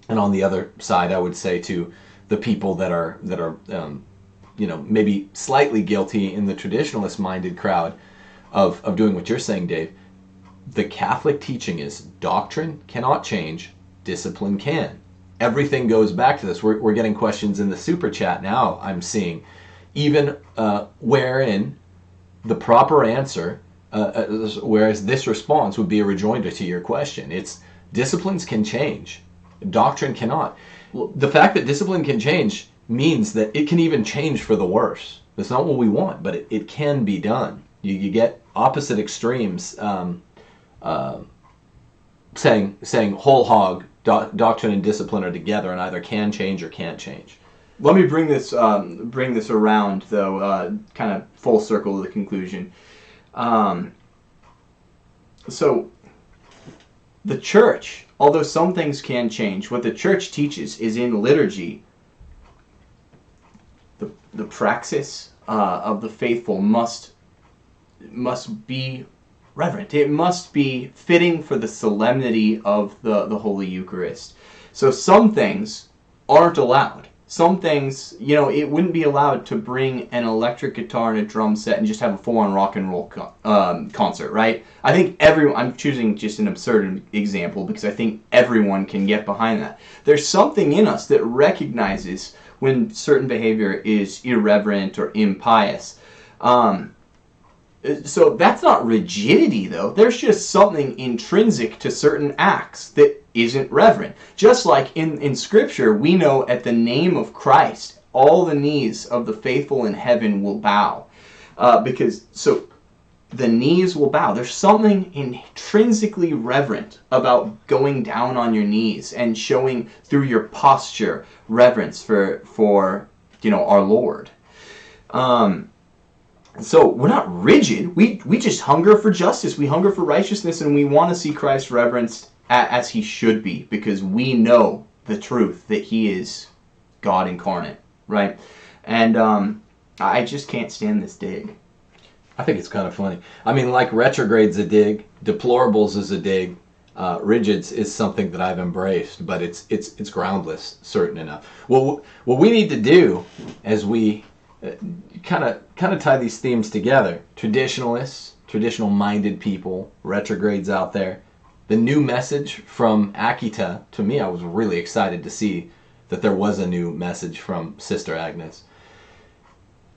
and on the other side I would say to the people that are maybe slightly guilty in the traditionalist-minded crowd, of doing what you're saying, Dave. The Catholic teaching is doctrine cannot change, discipline can. Everything goes back to this. We're getting questions in the super chat now, I'm seeing, even wherein the proper answer, whereas this response would be a rejoinder to your question. It's disciplines can change, doctrine cannot. Well, the fact that discipline can change means that it can even change for the worse. That's not what we want, but it can be done. You get opposite extremes saying whole hog, doctrine and discipline are together and either can change or can't change. Let me bring this around, though, kind of full circle to the conclusion. So, the church, although some things can change, what the church teaches is in liturgy, the praxis of the faithful must be reverent. It must be fitting for the solemnity of the Holy Eucharist. So some things aren't allowed. Some things, it wouldn't be allowed to bring an electric guitar and a drum set and just have a full-on rock and roll concert, right? I think I'm choosing just an absurd example because I think everyone can get behind that. There's something in us that recognizes when certain behavior is irreverent or impious. So that's not rigidity, though. There's just something intrinsic to certain acts that isn't reverent. Just like in Scripture, we know at the name of Christ, all the knees of the faithful in heaven will bow. So the knees will bow. There's something intrinsically reverent about going down on your knees and showing through your posture reverence for our Lord. So we're not rigid. We just hunger for justice. We hunger for righteousness, and we want to see Christ reverenced as he should be, because we know the truth that he is God incarnate, right? And I just can't stand this dig. I think it's kind of funny. I mean, like retrogrades a dig, deplorables is a dig, rigids is something that I've embraced, but it's groundless, certain enough. Well, what we need to do as we kind of tie these themes together, traditionalists, traditional-minded people, retrogrades out there, the new message from Akita, to me, I was really excited to see that there was a new message from Sister Agnes.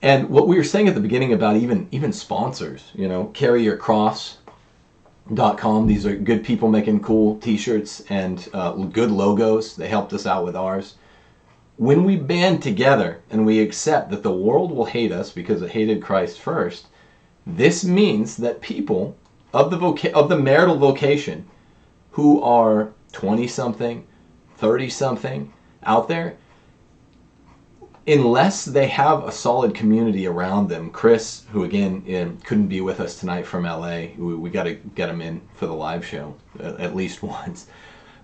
And what we were saying at the beginning about even sponsors, carryyourcross.com, these are good people making cool t-shirts and good logos. They helped us out with ours. When we band together and we accept that the world will hate us because it hated Christ first, this means that people of the marital vocation who are 20-something, 30-something out there, unless they have a solid community around them. Chris, who again couldn't be with us tonight from LA, we got to get him in for the live show at least once.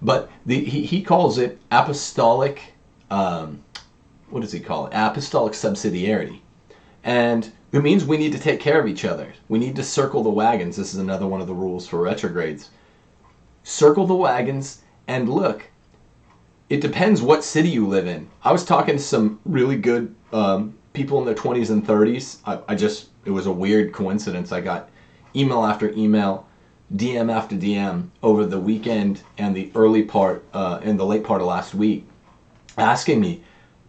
But he calls it apostolic. What does he call it? Apostolic subsidiarity. And it means we need to take care of each other. We need to circle the wagons. This is another one of the rules for retrogrades. Circle the wagons and look. It depends what city you live in. I was talking to some really good people in their 20s and 30s. It was a weird coincidence. I got email after email, DM after DM over the weekend and the early part and the late part of last week, asking me,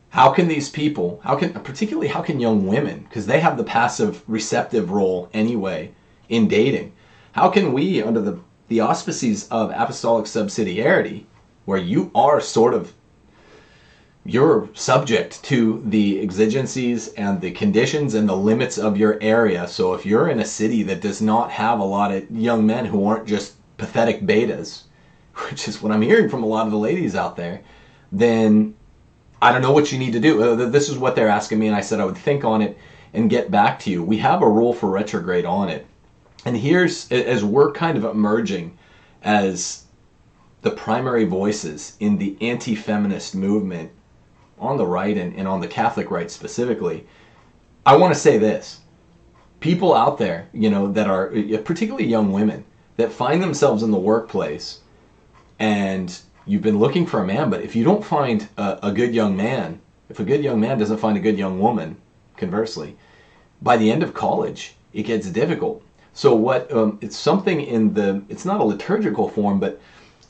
how can these people, particularly how can young women, because they have the passive receptive role anyway in dating, how can we, under the auspices of apostolic subsidiarity, where you are you're subject to the exigencies and the conditions and the limits of your area. So if you're in a city that does not have a lot of young men who aren't just pathetic betas, which is what I'm hearing from a lot of the ladies out there, then I don't know what you need to do. This is what they're asking me, and I said I would think on it and get back to you. We have a rule for retrograde on it. And here's, as we're kind of emerging as the primary voices in the anti-feminist movement on the right and on the Catholic right specifically, I want to say this. People out there, that are particularly young women that find themselves in the workplace and you've been looking for a man, but if you don't find a good young man, if a good young man doesn't find a good young woman, conversely, by the end of college, it gets difficult. So what? It's something in the. It's not a liturgical form, but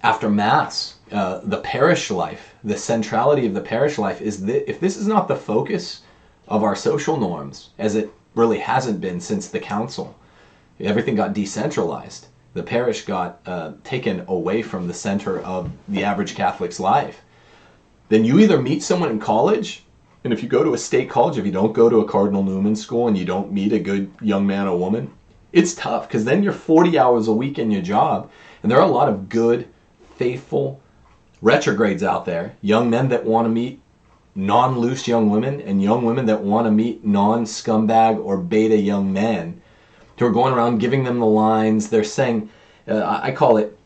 after Mass, the parish life, the centrality of the parish life is that if this is not the focus of our social norms, as it really hasn't been since the council, everything got decentralized. The parish got taken away from the center of the average Catholic's life. Then you either meet someone in college, and if you go to a state college, if you don't go to a Cardinal Newman school and you don't meet a good young man or woman, it's tough because then you're 40 hours a week in your job. And there are a lot of good, faithful retrogrades out there, young men that want to meet non-loose young women and young women that want to meet non-scumbag or beta young men who are going around giving them the lines. They're saying, I call it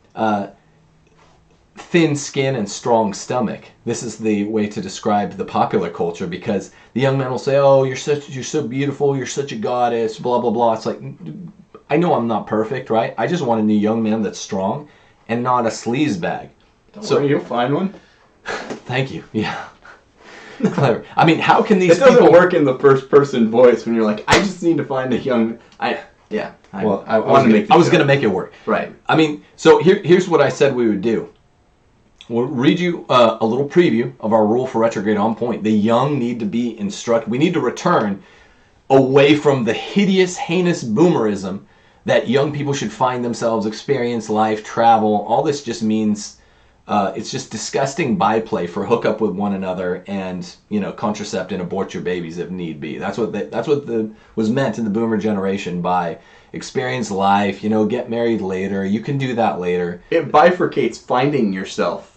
thin skin and strong stomach. This is the way to describe the popular culture, because the young men will say, "Oh, you're so beautiful, you're such a goddess, blah blah blah." It's like, I know I'm not perfect, right? I just want a new young man that's strong and not a sleazebag. Don't worry, you'll find one. Thank you. Yeah. Clever. I mean, how can these It doesn't people work in the first person voice when you're like, I just need to find a young. I was going to make it work. Right. I mean, so here's what I said we would do. We'll read you a little preview of our rule for retrograde on point. The young need to be instructed. We need to return away from the hideous, heinous boomerism that young people should find themselves, experience life, travel. All this just means it's just disgusting byplay for hook up with one another and, contracept and abort your babies if need be. That's what was meant in the boomer generation by experience life, get married later. You can do that later. It bifurcates finding yourself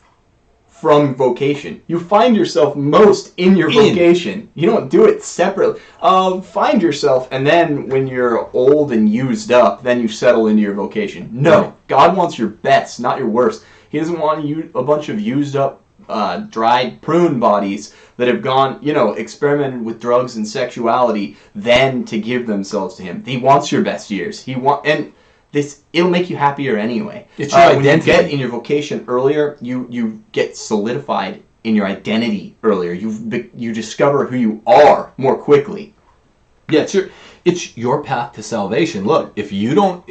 from vocation. You find yourself most in your vocation. You don't do it separately. Find yourself, and then when you're old and used up, then you settle into your vocation. No, Right. God wants your best, not your worst. He doesn't want a bunch of used up, dried prune bodies that have gone, experimented with drugs and sexuality, then to give themselves to Him. He wants your best years. It'll make you happier anyway. It's your identity. When you get in your vocation earlier, you get solidified in your identity earlier. You discover who you are more quickly. Yeah, it's your path to salvation. Look, if you don't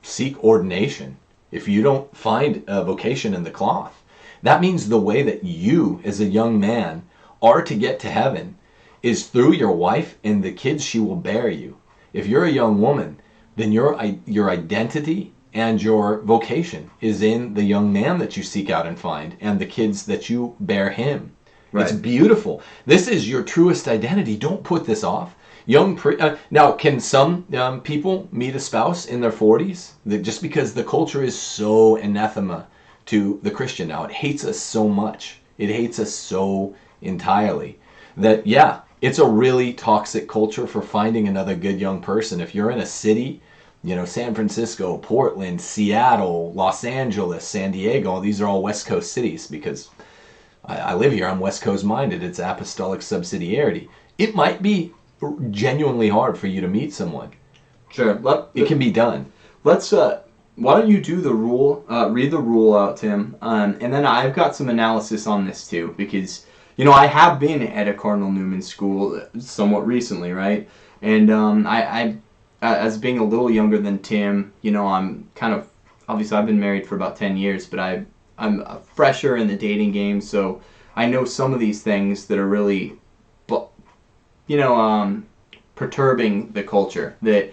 seek ordination, if you don't find a vocation in the cloth, that means the way that you, as a young man, are to get to heaven is through your wife and the kids she will bear you. If you're a young woman, then your identity and your vocation is in the young man that you seek out and find and the kids that you bear him. Right. It's beautiful. This is your truest identity. Don't put this off. Now, can some people meet a spouse in their 40s? Just because the culture is so anathema to the Christian now. It hates us so much. It hates us so entirely that, yeah, it's a really toxic culture for finding another good young person. If you're in a city, San Francisco, Portland, Seattle, Los Angeles, San Diego, these are all West Coast cities because I live here. I'm West Coast minded. It's apostolic subsidiarity. It might be genuinely hard for you to meet someone. Sure. It can be done. Let's, why don't you do the rule, read the rule out, Tim, and then I've got some analysis on this too, because, I have been at a Cardinal Newman school somewhat recently, right? And I as being a little younger than Tim, I'm kind of, obviously I've been married for about 10 years, but I'm a fresher in the dating game, so I know some of these things that are really, perturbing the culture that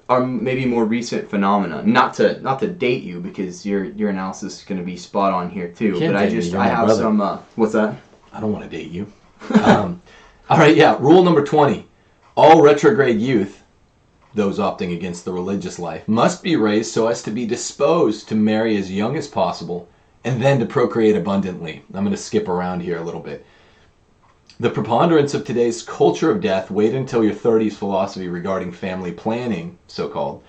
are maybe more recent phenomena. Not to date you, because your analysis is going to be spot on here too. But I have some. What's that? I don't want to date you. All right, yeah. Rule number 20: all retrograde youth, those opting against the religious life, must be raised so as to be disposed to marry as young as possible, and then to procreate abundantly. I'm going to skip around here a little bit. The preponderance of today's culture of death, wait until your 30s philosophy regarding family planning, so-called,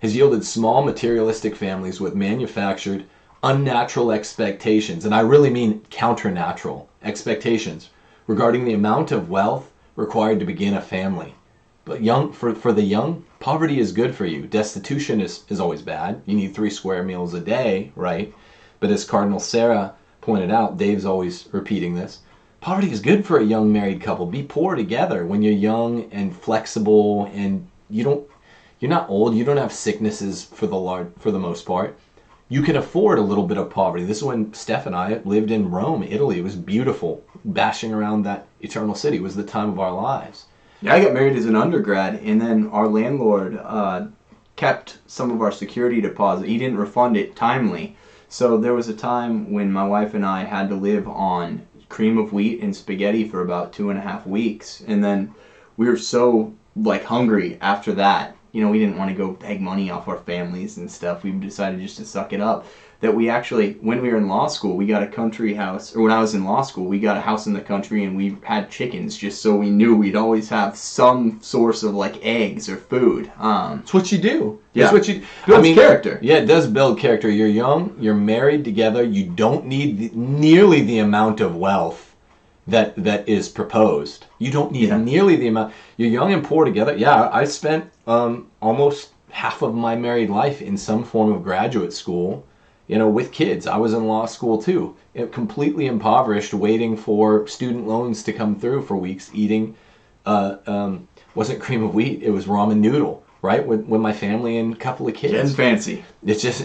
has yielded small materialistic families with manufactured, unnatural expectations, and I really mean counternatural expectations regarding the amount of wealth required to begin a family. But for the young, poverty is good for you. Destitution is always bad. You need 3 square meals a day, right? But as Cardinal Sarah pointed out, Dave's always repeating this, poverty is good for a young married couple. Be poor together when you're young and flexible and you're not old, you don't have sicknesses for the most part. You can afford a little bit of poverty. This is when Steph and I lived in Rome, Italy. It was beautiful. Bashing around that eternal city. It was the time of our lives. Yeah, I got married as an undergrad, and then our landlord kept some of our security deposit. He didn't refund it timely. So there was a time when my wife and I had to live on cream of wheat and spaghetti for about 2.5 weeks. And then we were so hungry after that. We didn't want to go beg money off our families and stuff. We decided just to suck it up. That we actually, when we were in law school, we got a country house, or when I was in law school, we got a house in the country and we had chickens just so we knew we'd always have some source of eggs or food. It's what you do. Yeah. It's what you builds character. Yeah, it does build character. You're young, you're married together, you don't need nearly the amount of wealth that is proposed. You don't need nearly the amount. You're young and poor together. Yeah, I spent almost half of my married life in some form of graduate school, with kids. I was in law school too. Completely impoverished, waiting for student loans to come through for weeks, eating, wasn't cream of wheat, it was ramen noodle, right? With my family and a couple of kids. Getting fancy. It's just,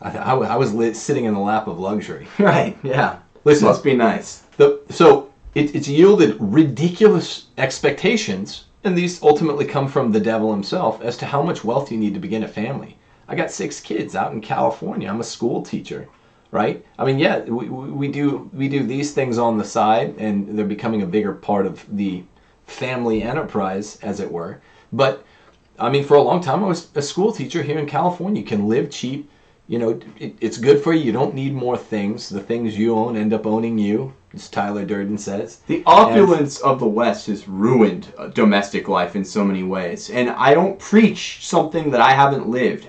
I was sitting in the lap of luxury. Right, yeah. Listen, must be nice. So it's yielded ridiculous expectations, and these ultimately come from the devil himself, as to how much wealth you need to begin a family. I got 6 kids out in California. I'm a school teacher, right? I mean, yeah, we do these things on the side, and they're becoming a bigger part of the family enterprise, as it were. But I mean, for a long time, I was a school teacher here in California. You can live cheap. It's good for you. You don't need more things. The things you own end up owning you, as Tyler Durden says. The opulence of the West has ruined domestic life in so many ways. And I don't preach something that I haven't lived.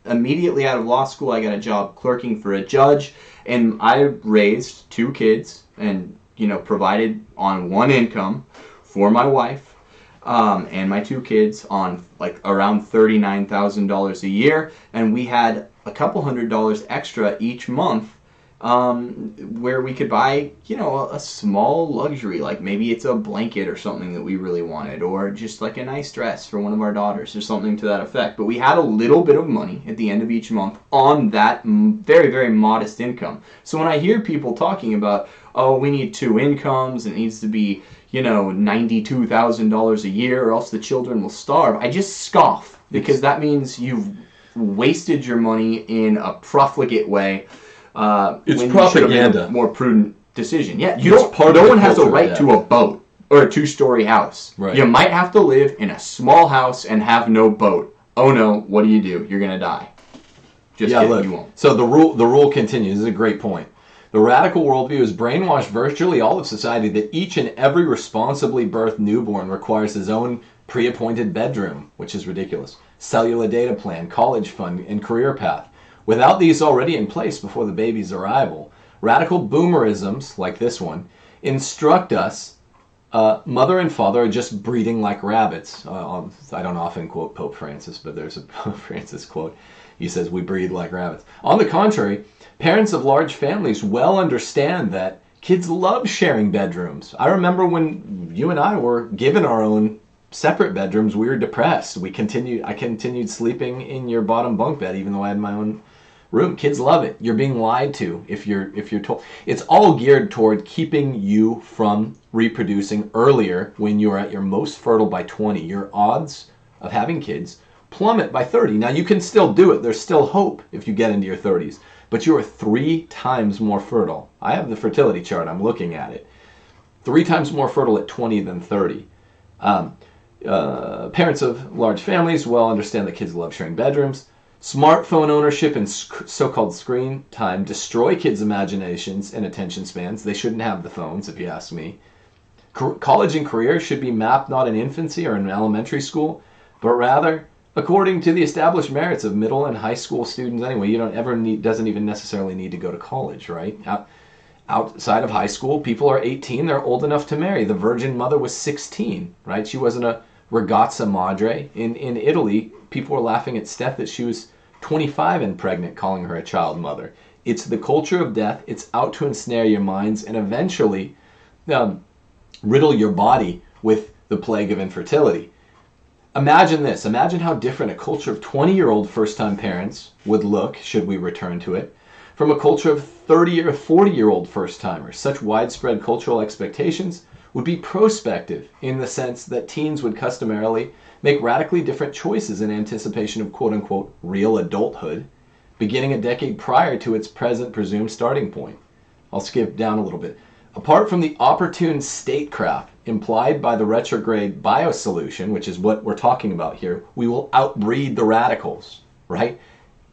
Immediately out of law school, I got a job clerking for a judge, and I raised 2 kids and, provided on one income for my wife and my 2 kids on around $39,000 a year. And we had a couple $100s extra each month where we could buy, a small luxury, maybe it's a blanket or something that we really wanted, or just a nice dress for one of our daughters or something to that effect. But we had a little bit of money at the end of each month on that very, very modest income. So when I hear people talking about, oh, we need 2 incomes, and it needs to be, $92,000 a year or else the children will starve, I just scoff, because that means you've wasted your money in a profligate way. It's when propaganda. You should have made a more prudent decision. Yeah, no one has a right to a boat or a 2-story house. Right. You might have to live in a small house and have no boat. Oh no, what do? You're gonna die. Just kidding, look, you won't. So the rule continues. This is a great point. The radical worldview has brainwashed virtually all of society that each and every responsibly birthed newborn requires his own pre-appointed bedroom, which is ridiculous, cellular data plan, college fund, and career path. Without these already in place before the baby's arrival, radical boomerisms, like this one, instruct us mother and father are just breeding like rabbits. I don't often quote Pope Francis, but there's a Pope Francis quote. He says, we breed like rabbits. On the contrary, parents of large families well understand that kids love sharing bedrooms. I remember when you and I were given our own separate bedrooms, we were depressed. I continued sleeping in your bottom bunk bed, even though I had my own room. Kids love it. You're being lied to if you're told. It's all geared toward keeping you from reproducing earlier when you're at your most fertile by 20. Your odds of having kids plummet by 30. Now you can still do it. There's still hope if you get into your 30s, but you are 3 times more fertile. I have the fertility chart. I'm looking at it. 3 times more fertile at 20 than 30. Parents of large families well understand that kids love sharing bedrooms. Smartphone ownership and so-called screen time destroy kids' imaginations and attention spans. They shouldn't have the phones, if you ask me. College and career should be mapped not in infancy or in elementary school, but rather according to the established merits of middle and high school students anyway. You doesn't even necessarily need to go to college, right? Outside of high school, people are 18, they're old enough to marry. The Virgin Mother was 16, right? She wasn't a ragazza madre. In Italy, people were laughing at Steph that she was 25 and pregnant, calling her a child mother. It's the culture of death. It's out to ensnare your minds and eventually riddle your body with the plague of infertility. Imagine this. Imagine how different a culture of 20-year-old first-time parents would look, should we return to it, from a culture of 30 or 40-year-old first-timers. Such widespread cultural expectations would be prospective in the sense that teens would customarily make radically different choices in anticipation of quote-unquote real adulthood, beginning a decade prior to its present presumed starting point. I'll skip down a little bit. Apart from the opportune statecraft implied by the retrograde biosolution, which is what we're talking about here, we will outbreed the radicals, right?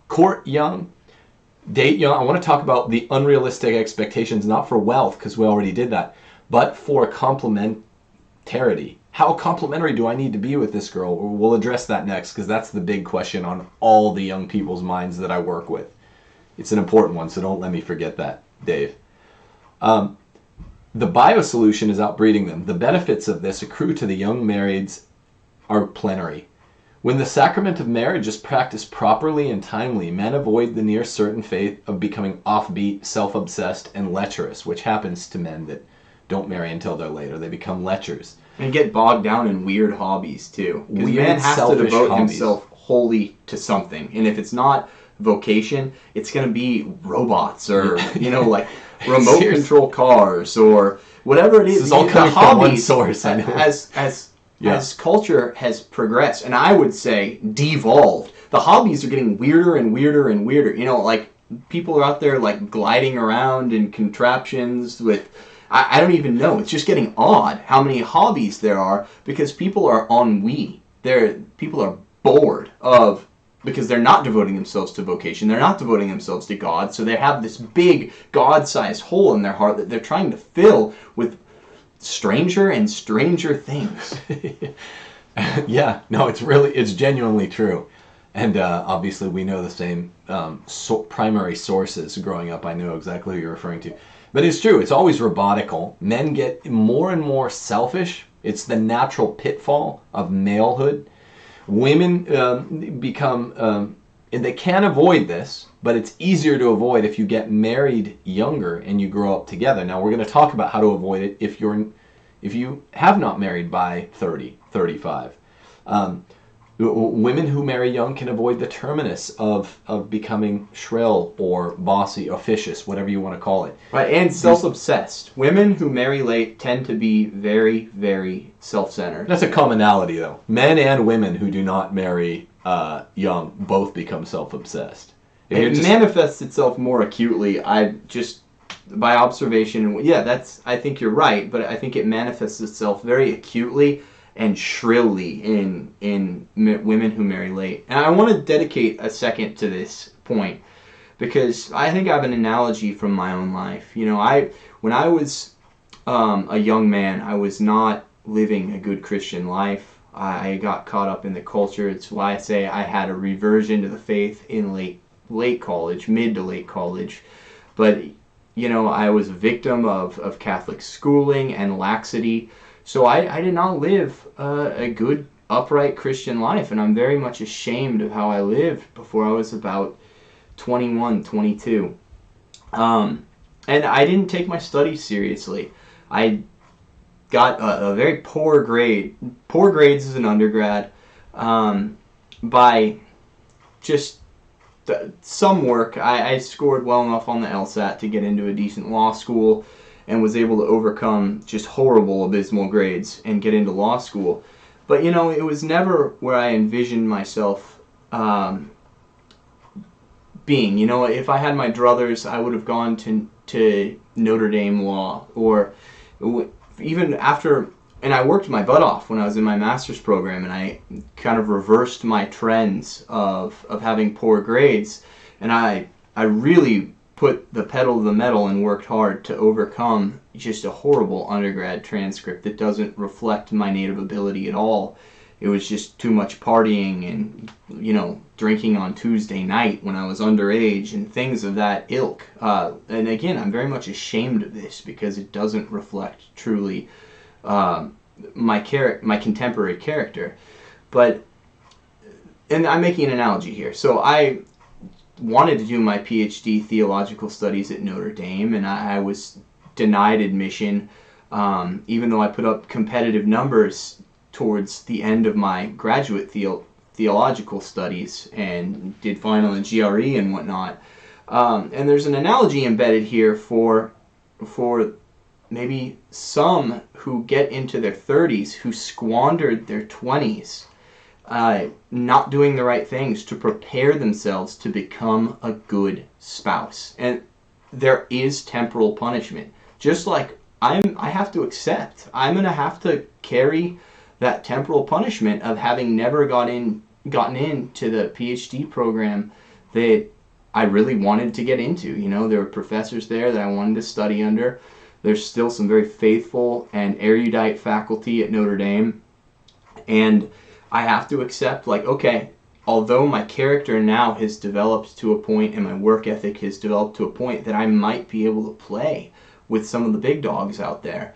Court young, date young. I want to talk about the unrealistic expectations, not for wealth, because we already did that, but for complementarity. How complementary do I need to be with this girl? We'll address that next, because that's the big question on all the young people's minds that I work with. It's an important one, so don't let me forget that, Dave. The biosolution is outbreeding them. The benefits of this accrue to the young marrieds are plenary. When the sacrament of marriage is practiced properly and timely, men avoid the near certain fate of becoming offbeat, self-obsessed, and lecherous, which happens to men that don't marry until they're later. They become lechers. And get bogged down in weird hobbies, too. Because Weird, man has to selfish devote hobbies. himself wholly to something. And if it's not vocation, it's going to be robots or, like remote Seriously. control cars or whatever it is. This is all The coming from one hobbies, source, I know. As culture has progressed, and I would say devolved, the hobbies are getting weirder and weirder and weirder. Like people are out there like gliding around in contraptions with, I don't even know. It's just getting odd how many hobbies there are because people are ennui. People are bored because they're not devoting themselves to vocation. They're not devoting themselves to God. So they have this big God-sized hole in their heart that they're trying to fill with stranger and stranger things. Yeah, no, it's genuinely true. And obviously we know the same primary sources growing up. I know exactly who you're referring to. But it's true, it's always robotical. Men get more and more selfish. It's the natural pitfall of malehood. Women become, and they can avoid this, but it's easier to avoid if you get married younger and you grow up together. Now we're going to talk about how to avoid it if you have not married by 30, 35. Women who marry young can avoid the terminus of becoming shrill or bossy, officious, whatever you want to call it. Right, and self-obsessed. Women who marry late tend to be very, very self-centered. That's a commonality, though. Men and women who do not marry young both become self-obsessed. It manifests itself more acutely. By observation, I think you're right, but I think it manifests itself very acutely and shrilly in women who marry late. And I want to dedicate a second to this point because I think I have an analogy from my own life. When I was a young man, I was not living a good Christian life. I got caught up in the culture. It's why I say I had a reversion to the faith in late college, mid to late college. But, I was a victim of Catholic schooling and laxity. So I did not live a good, upright Christian life, and I'm very much ashamed of how I lived before I was about 21, 22. And I didn't take my studies seriously. I got a very poor grade, poor grades as an undergrad, by just some work. I scored well enough on the LSAT to get into a decent law school, and was able to overcome just horrible, abysmal grades and get into law school. But, it was never where I envisioned myself being. If I had my druthers, I would have gone to Notre Dame Law, or even after, and I worked my butt off when I was in my master's program, and I kind of reversed my trends of having poor grades, and I really put the pedal to the metal and worked hard to overcome just a horrible undergrad transcript that doesn't reflect my native ability at all. It was just too much partying and, drinking on Tuesday night when I was underage and things of that ilk. And again, I'm very much ashamed of this because it doesn't reflect truly my contemporary character. And I'm making an analogy here. So I wanted to do my PhD theological studies at Notre Dame, and I was denied admission, even though I put up competitive numbers towards the end of my graduate theological studies and did final and GRE and whatnot. And there's an analogy embedded here for maybe some who get into their 30s who squandered their 20s not doing the right things to prepare themselves to become a good spouse. And there is temporal punishment. Just like I have to accept, I'm going to have to carry that temporal punishment of having never gotten into the PhD program that I really wanted to get into. You know, there were professors there that I wanted to study under. There's still some very faithful and erudite faculty at Notre Dame. And I have to accept, like, okay, although my character now has developed to a point and my work ethic has developed to a point that I might be able to play with some of the big dogs out there,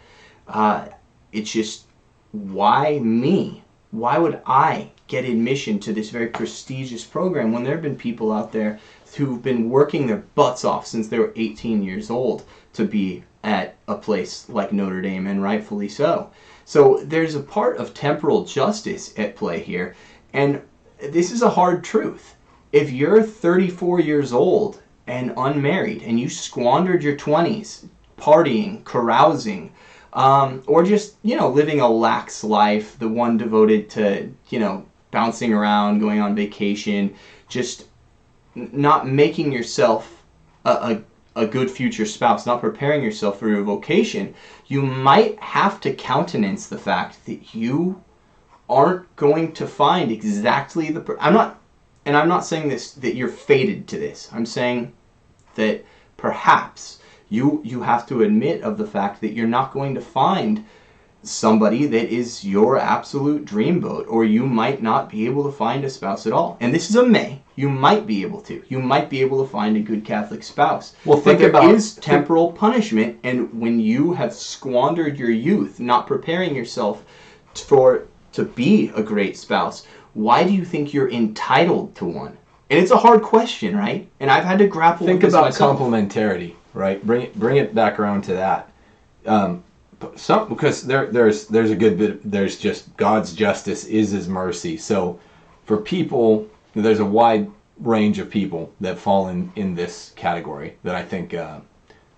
it's just, why me? Why would I get admission to this very prestigious program when there have been people out there who've been working their butts off since they were 18 years old to be at a place like Notre Dame, and rightfully so. So there's a part of temporal justice at play here, and this is a hard truth. If you're 34 years old and unmarried and you squandered your 20s partying, carousing, or just, living a lax life, the one devoted to, bouncing around, going on vacation, just not making yourself a good future spouse, not preparing yourself for your vocation, you might have to countenance the fact that you aren't going to find exactly I'm not saying this that you're fated to this. I'm saying that perhaps you have to admit of the fact that you're not going to find somebody that is your absolute dreamboat, or you might not be able to find a spouse at all. And this is a may. You might be able to. You might be able to find a good Catholic spouse. Well, but there is temporal punishment, and when you have squandered your youth not preparing yourself to be a great spouse, why do you think you're entitled to one? And it's a hard question, right? And I've had to grapple with this myself. Think about complementarity, right? Bring it back around to that. Because there's a good bit. There's just God's justice is His mercy. So for people, there's a wide range of people that fall in this category that I think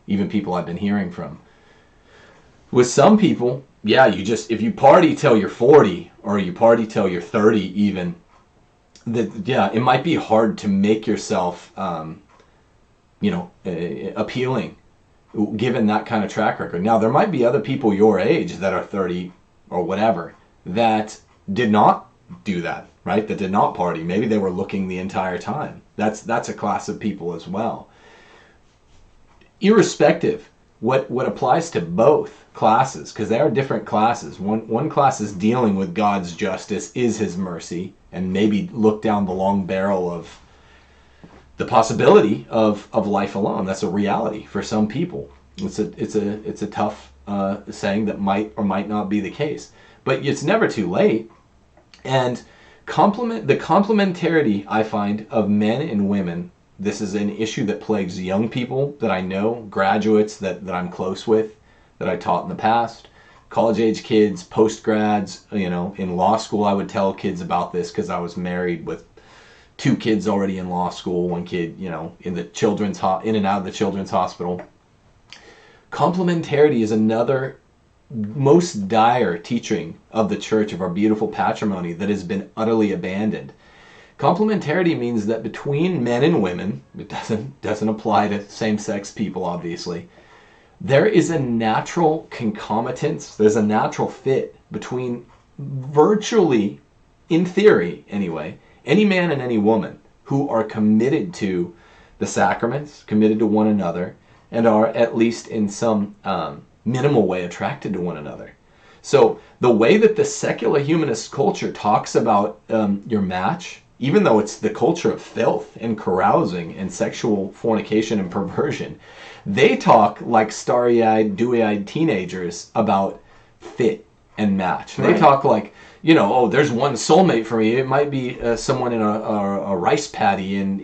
even people I've been hearing from. With some people, yeah, if you party till you're 40 or you party till you're 30 even, it might be hard to make yourself appealing given that kind of track record. Now, there might be other people your age that are 30 or whatever that did not do that, right? That did not party. Maybe they were looking the entire time. That's a class of people as well. Irrespective, what applies to both classes, because they are different classes. One class is dealing with God's justice, is His mercy, and maybe look down the long barrel of the possibility of life alone. That's a reality for some people. It's a tough saying that might or might not be the case, but it's never too late. And the complementarity I find of men and women. This is an issue that plagues young people that I know, graduates that I'm close with, that I taught in the past, college age kids, post grads. In law school I would tell kids about this because I was married with 2 kids already in law school, 1 kid, in the in and out of the children's hospital. Complementarity is another most dire teaching of the church, of our beautiful patrimony, that has been utterly abandoned. Complementarity means that between men and women, it doesn't apply to same-sex people, obviously, there is a natural concomitance, there's a natural fit between virtually, in theory anyway, any man and any woman who are committed to the sacraments, committed to one another, and are at least in some minimal way attracted to one another. So the way that the secular humanist culture talks about your match, even though it's the culture of filth and carousing and sexual fornication and perversion, they talk like starry-eyed, dewy-eyed teenagers about fit and match. Right. They talk like, there's one soulmate for me. It might be someone in a rice paddy in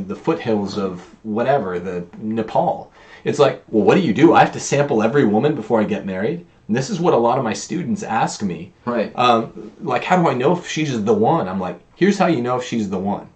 the foothills of whatever, the Nepal. It's like, well, what do? I have to sample every woman before I get married? And this is what a lot of my students ask me. Right. Like, how do I know if she's the one? I'm like, here's how you know if she's the one.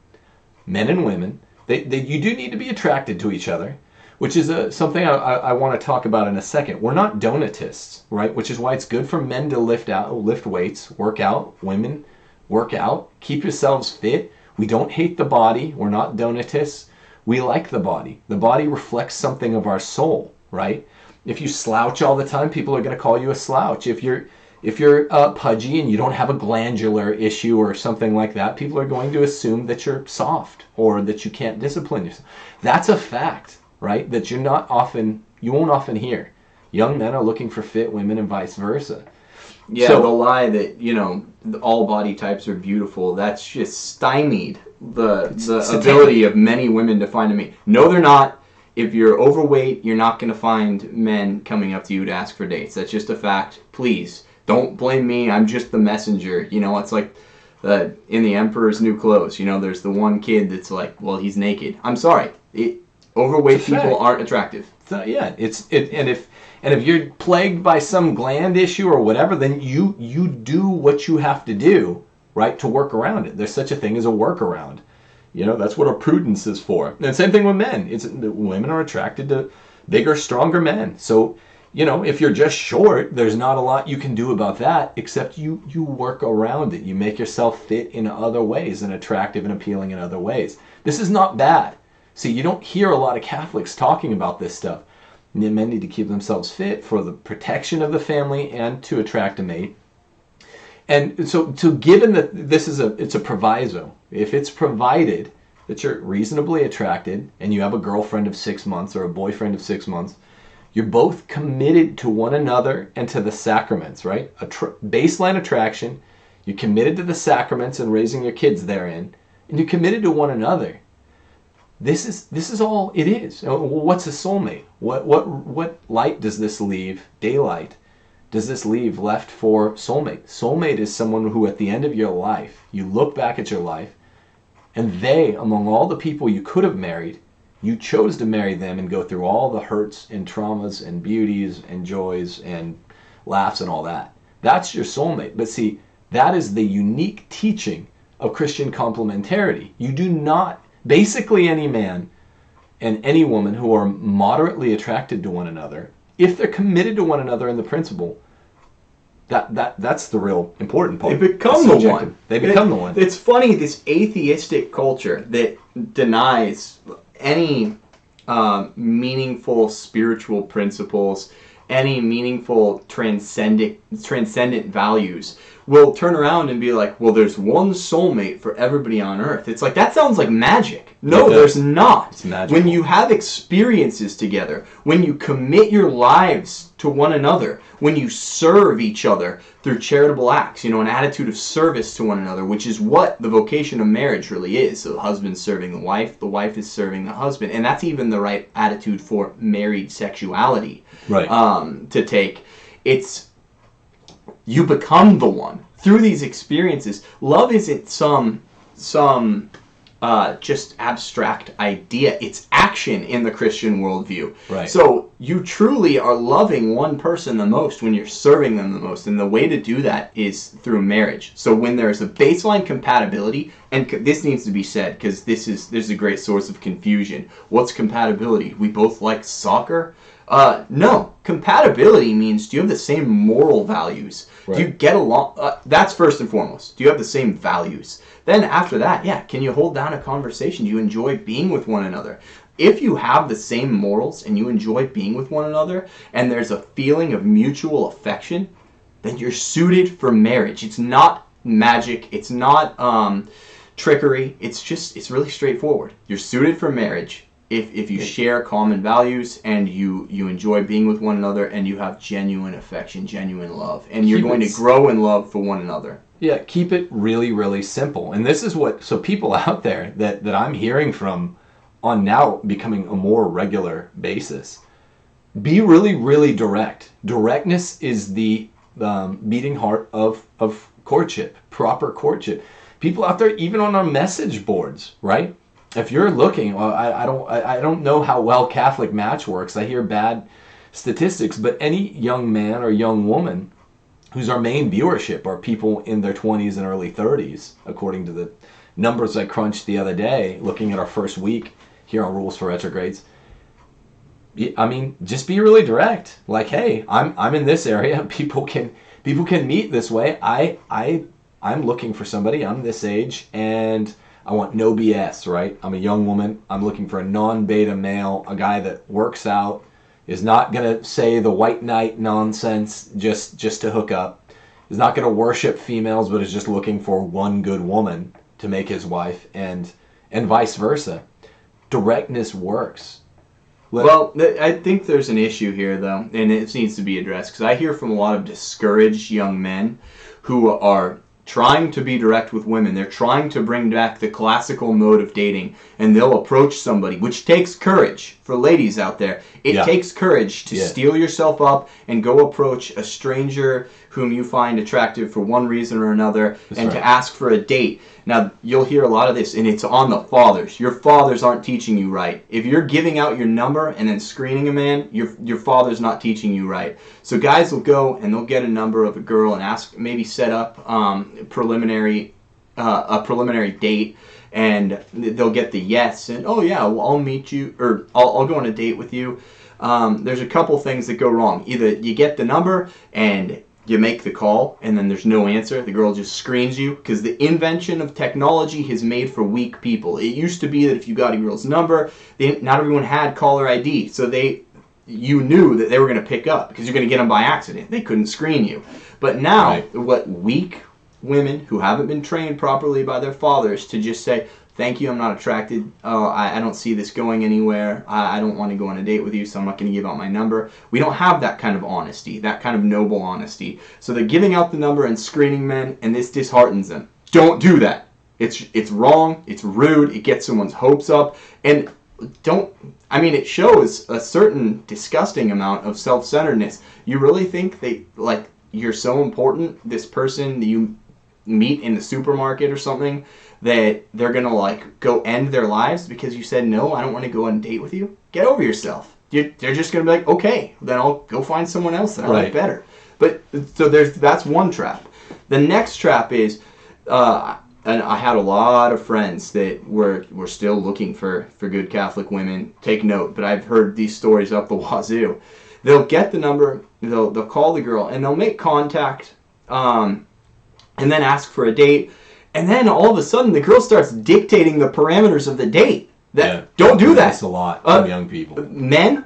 Men and women, you do need to be attracted to each other, which is something I want to talk about in a second. We're not Donatists, right? Which is why it's good for men to lift weights, work out. Women, work out. Keep yourselves fit. We don't hate the body. We're not Donatists. We like the body. The body reflects something of our soul, right? If you slouch all the time, people are going to call you a slouch. If you're pudgy and you don't have a glandular issue or something like that, people are going to assume that you're soft or that you can't discipline yourself. That's a fact, right? That you won't often hear. Young men are looking for fit women and vice versa. Yeah, so, the lie that, all body types are beautiful, that's just stymied the ability of many women to find a mate. No, they're not. If you're overweight, you're not going to find men coming up to you to ask for dates. That's just a fact. Please, don't blame me. I'm just the messenger. It's like in The Emperor's New Clothes. There's the one kid that's like, well, he's naked. I'm sorry. Overweight people aren't attractive. So, yeah, and if you're plagued by some gland issue or whatever, then you do what you have to do, right, to work around it. There's such a thing as a workaround. That's what a prudence is for. And same thing with men. Women are attracted to bigger, stronger men. So, if you're just short, there's not a lot you can do about that, except you work around it. You make yourself fit in other ways and attractive and appealing in other ways. This is not bad. See, you don't hear a lot of Catholics talking about this stuff. Men need to keep themselves fit for the protection of the family and to attract a mate. And so given that it's a proviso, if it's provided that you're reasonably attracted and you have a girlfriend of 6 months or a boyfriend of 6 months, you're both committed to one another and to the sacraments, right? Baseline attraction, you're committed to the sacraments and raising your kids therein, and you're committed to one another. This is all it is. What's a soulmate? What light does this leave? Daylight does this leave left for soulmate? Soulmate is someone who at the end of your life, you look back at your life, and they, among all the people you could have married, you chose to marry them and go through all the hurts and traumas and beauties and joys and laughs and all that. That's your soulmate. But see, that is the unique teaching of Christian complementarity. You do not, basically any man and any woman who are moderately attracted to one another, if they're committed to one another in the principle, that's the real important part. They become the one. They become the one. It's funny, this atheistic culture that denies any meaningful spiritual principles, any meaningful transcendent values, will turn around and be like, well, there's one soulmate for everybody on earth. It's like, that sounds like magic. No, there's not. It's magical. When you have experiences together, when you commit your lives to one another, when you serve each other through charitable acts, an attitude of service to one another, which is what the vocation of marriage really is. So the husband's serving the wife is serving the husband. And that's even the right attitude for married sexuality, right? To take. You become the one through these experiences. Love isn't some just abstract idea. It's action in the Christian worldview. Right. So you truly are loving one person the most when you're serving them the most, and the way to do that is through marriage. So when there's a baseline compatibility, and this needs to be said because this is a great source of confusion. What's compatibility? We both like soccer? No. Compatibility means, do you have the same moral values? Right. Do you get along? That's first and foremost. Do you have the same values? Then after that, can you hold down a conversation? Do you enjoy being with one another? If you have the same morals and you enjoy being with one another, and there's a feeling of mutual affection, then you're suited for marriage. It's not magic. It's not trickery. It's really straightforward. You're suited for marriage. If you share common values and you enjoy being with one another and you have genuine affection, genuine love, and you're going to grow in love for one another. Yeah, keep it really, really simple. And this is so people out there that I'm hearing from on now becoming a more regular basis, be really, really direct. Directness is the beating heart of courtship, proper courtship. People out there, even on our message boards, right? If you're looking, I don't know how well Catholic Match works. I hear bad statistics, but any young man or young woman whose our main viewership are people in their 20s and early 30s, according to the numbers I crunched the other day, looking at our first week here on Rules for Retrogrades. I mean, just be really direct. Like, hey, I'm in this area. People can meet this way. I'm looking for somebody. I'm this age, and I want no BS, right? I'm a young woman. I'm looking for a non-beta male, a guy that works out, is not going to say the white knight nonsense just to hook up, is not going to worship females, but is just looking for one good woman to make his wife, and vice versa. Directness works. Well, I think there's an issue here, though, and it needs to be addressed, because I hear from a lot of discouraged young men who are trying to be direct with women. They're trying to bring back the classical mode of dating, and they'll approach somebody, which takes courage for ladies out there. It takes courage to steel yourself up and go approach a stranger whom you find attractive for one reason or another, to ask for a date. Now, you'll hear a lot of this, and it's on the fathers. Your fathers aren't teaching you right. If you're giving out your number and then screening a man, your father's not teaching you right. So guys will go and they'll get a number of a girl and ask, maybe set up a preliminary date, and they'll get the yes, and oh yeah, well, I'll meet you, or I'll go on a date with you. There's a couple things that go wrong. Either you get the number and you make the call, and then there's no answer. The girl just screens you, because the invention of technology has made for weak people. It used to be that if you got a girl's number, not everyone had caller ID, so you knew that they were going to pick up, because you're going to get them by accident. They couldn't screen you. But now, what weak women who haven't been trained properly by their fathers to just say, thank you, I'm not attracted. I don't see this going anywhere. I don't want to go on a date with you, so I'm not going to give out my number. We don't have that kind of honesty, that kind of noble honesty. So they're giving out the number and screening men, and this disheartens them. Don't do that. It's wrong. It's rude. It gets someone's hopes up. And it shows a certain disgusting amount of self-centeredness. You really think you're so important, this person that you meet in the supermarket or something, that they're going to go end their lives because you said, no, I don't want to go on a date with you? Get over yourself. They're just going to be like, okay, then I'll go find someone else that I like better. But so that's one trap. The next trap is, and I had a lot of friends that were still looking for good Catholic women. Take note, but I've heard these stories up the wazoo. They'll get the number, they'll call the girl, and they'll make contact, and then ask for a date. And then all of a sudden, the girl starts dictating the parameters of the date. Don't do that. That's a lot from young people. Men,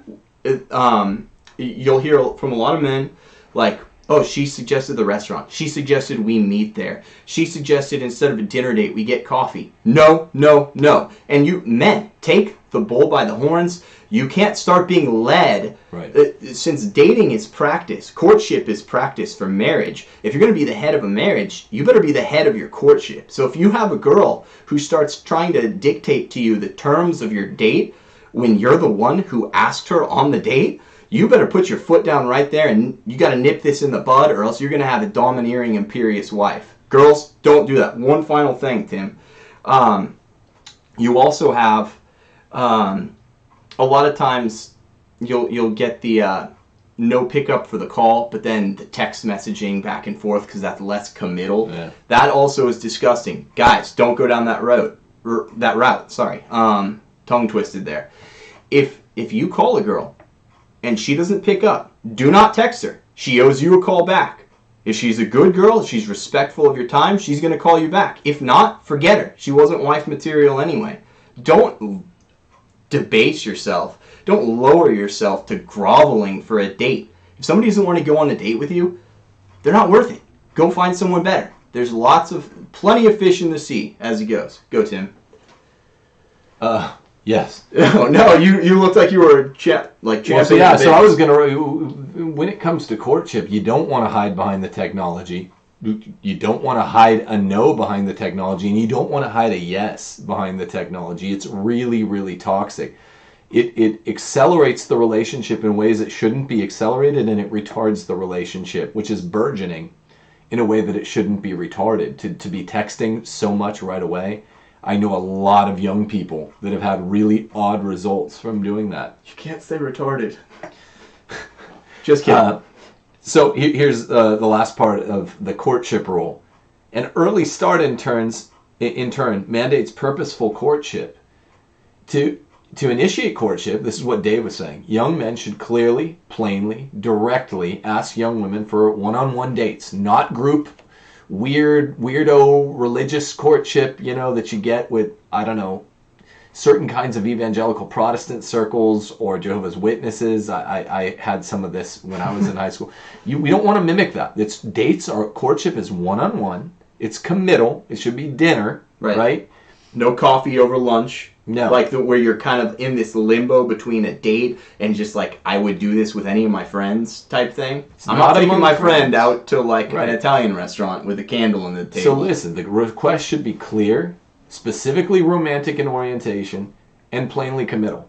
you'll hear from a lot of men, like, oh, she suggested the restaurant. She suggested we meet there. She suggested instead of a dinner date, we get coffee. No, no, no. And you, men, take the bull by the horns. You can't start being led. Since dating is practice, courtship is practice for marriage. If you're going to be the head of a marriage, you better be the head of your courtship. So if you have a girl who starts trying to dictate to you the terms of your date when you're the one who asked her on the date, you better put your foot down right there, and you got to nip this in the bud, or else you're going to have a domineering, imperious wife. Girls, don't do that. One final thing, Tim. You also have a lot of times you'll get the no pickup for the call, but then the text messaging back and forth because that's less committal. Yeah. That also is disgusting. Guys, don't go down that route. Tongue twisted there. If you call a girl and she doesn't pick up, do not text her. She owes you a call back. If she's a good girl, if she's respectful of your time, she's going to call you back. If not, forget her. She wasn't wife material anyway. Don't debase yourself. Don't lower yourself to groveling for a date. If somebody doesn't want to go on a date with you, they're not worth it. Go find someone better. There's plenty of fish in the sea as it goes. Go, Tim. Yes. Oh, no, you looked like you were championing. So I was when it comes to courtship, you don't want to hide behind the technology. You don't want to hide a no behind the technology, and you don't want to hide a yes behind the technology. It's really, really toxic. It accelerates the relationship in ways it shouldn't be accelerated, and it retards the relationship, which is burgeoning in a way that it shouldn't be retarded. To be texting so much right away. I know a lot of young people that have had really odd results from doing that. You can't say retarded. Just kidding. So here's the last part of the courtship rule. An early start in turn mandates purposeful courtship. To initiate courtship, this is what Dave was saying, young men should clearly, plainly, directly ask young women for one-on-one dates, not group weirdo religious courtship, that you get with, I don't know, certain kinds of evangelical Protestant circles or Jehovah's Witnesses. I had some of this when I was in high school. We don't want to mimic that. Courtship is one-on-one. It's committal. It should be dinner, right? No coffee over lunch. No. Like where you're kind of in this limbo between a date and just like, I would do this with any of my friends type thing. I'm not taking my friend out to an Italian restaurant with a candle on the table. So listen, the request should be clear, specifically romantic in orientation, and plainly committal.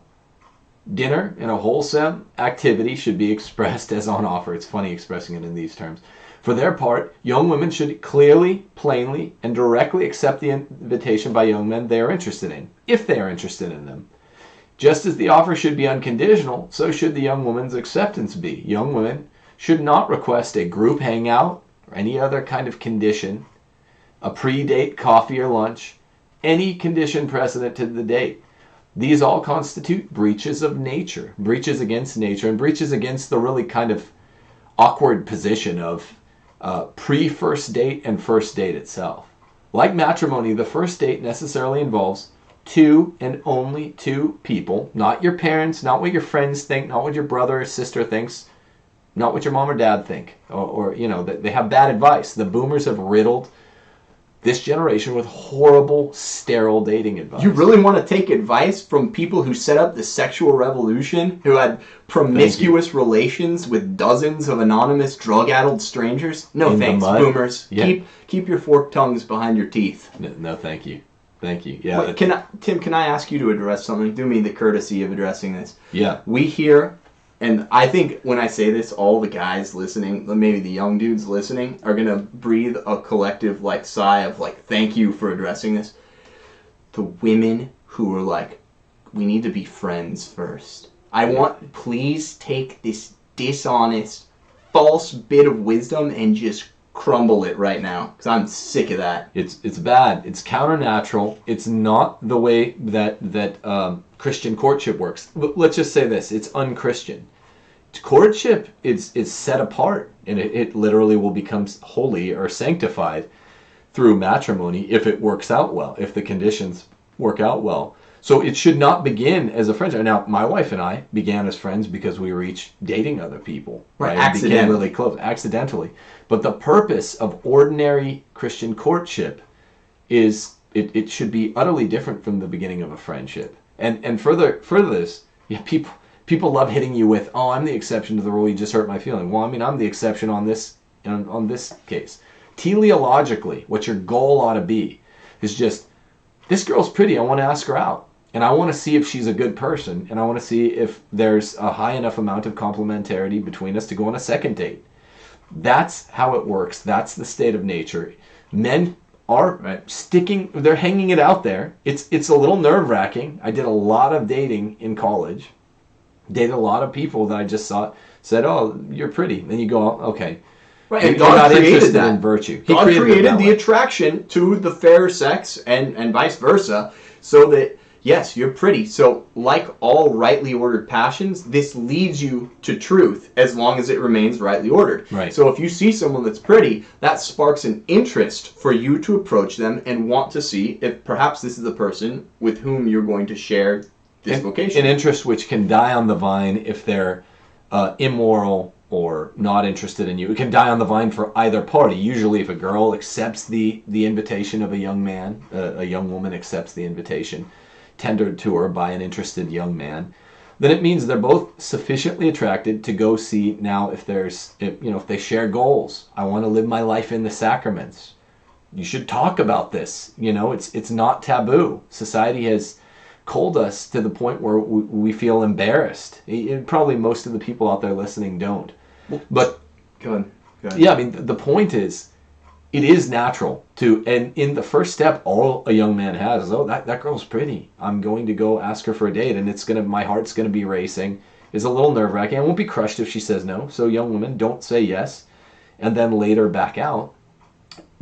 Dinner and a wholesome activity should be expressed as on offer. It's funny expressing it in these terms. For their part, young women should clearly, plainly, and directly accept the invitation by young men they are interested in, if they are interested in them. Just as the offer should be unconditional, so should the young woman's acceptance be. Young women should not request a group hangout or any other kind of condition, a pre-date coffee or lunch, any condition precedent to the date. These all constitute breaches of nature, breaches against nature, and breaches against the really kind of awkward position of pre-first date and first date itself. Like matrimony, the first date necessarily involves two and only two people, not your parents, not what your friends think, not what your brother or sister thinks, not what your mom or dad think, or they have bad advice. The boomers have riddled this generation with horrible, sterile dating advice. You really want to take advice from people who set up the sexual revolution, who had promiscuous relations with dozens of anonymous drug-addled strangers? No thanks, boomers. Yeah. Keep your forked tongues behind your teeth. No, thank you. Thank you. Yeah. Wait, Tim, can I ask you to address something? Do me the courtesy of addressing this. Yeah. We hear, and I think when I say this, all the guys listening, maybe the young dudes listening, are going to breathe a collective sigh of thank you for addressing this. The women who are like, we need to be friends first. Please take this dishonest, false bit of wisdom and just crumble it right now, because I'm sick of that. It's bad. It's counternatural. It's not the way that Christian courtship works. Let's just say this: it's unchristian. Courtship is set apart, and it literally will become holy or sanctified through matrimony if it works out well, if the conditions work out well. So it should not begin as a friendship. Now, my wife and I began as friends because we were each dating other people. Right, accidentally. Became really close, accidentally. But the purpose of ordinary Christian courtship is it should be utterly different from the beginning of a friendship. And further this, people love hitting you with, oh, I'm the exception to the rule, you just hurt my feeling. Well, I mean, I'm the exception on this case. Teleologically, what your goal ought to be is just, this girl's pretty, I want to ask her out. And I want to see if she's a good person, and I want to see if there's a high enough amount of complementarity between us to go on a second date. That's how it works. That's the state of nature. Men are they're hanging it out there. It's a little nerve-wracking. I did a lot of dating in college. Dated a lot of people that I just said, oh, you're pretty. Then you go, okay. Right, and God created that. In virtue. God created the attraction to the fair sex and vice versa, so that, yes, you're pretty. So, like all rightly ordered passions, this leads you to truth as long as it remains rightly ordered. Right. So if you see someone that's pretty, that sparks an interest for you to approach them and want to see if perhaps this is the person with whom you're going to share this vocation. An interest which can die on the vine if they're immoral or not interested in you. It can die on the vine for either party. Usually if a girl accepts the invitation of a young man, a young woman accepts the invitation tendered to her by an interested young man, then it means they're both sufficiently attracted to go see now if they share goals. I want to live my life in the sacraments. You should talk about this. It's not taboo. Society has culled us to the point where we feel embarrassed. Probably most of the people out there listening don't. But go ahead. Yeah, I mean, the point is, it is natural to, and in the first step, all a young man has is, oh, that girl's pretty. I'm going to go ask her for a date, and my heart's going to be racing. is a little nerve-wracking. I won't be crushed if she says no. So young women, don't say yes and then later back out.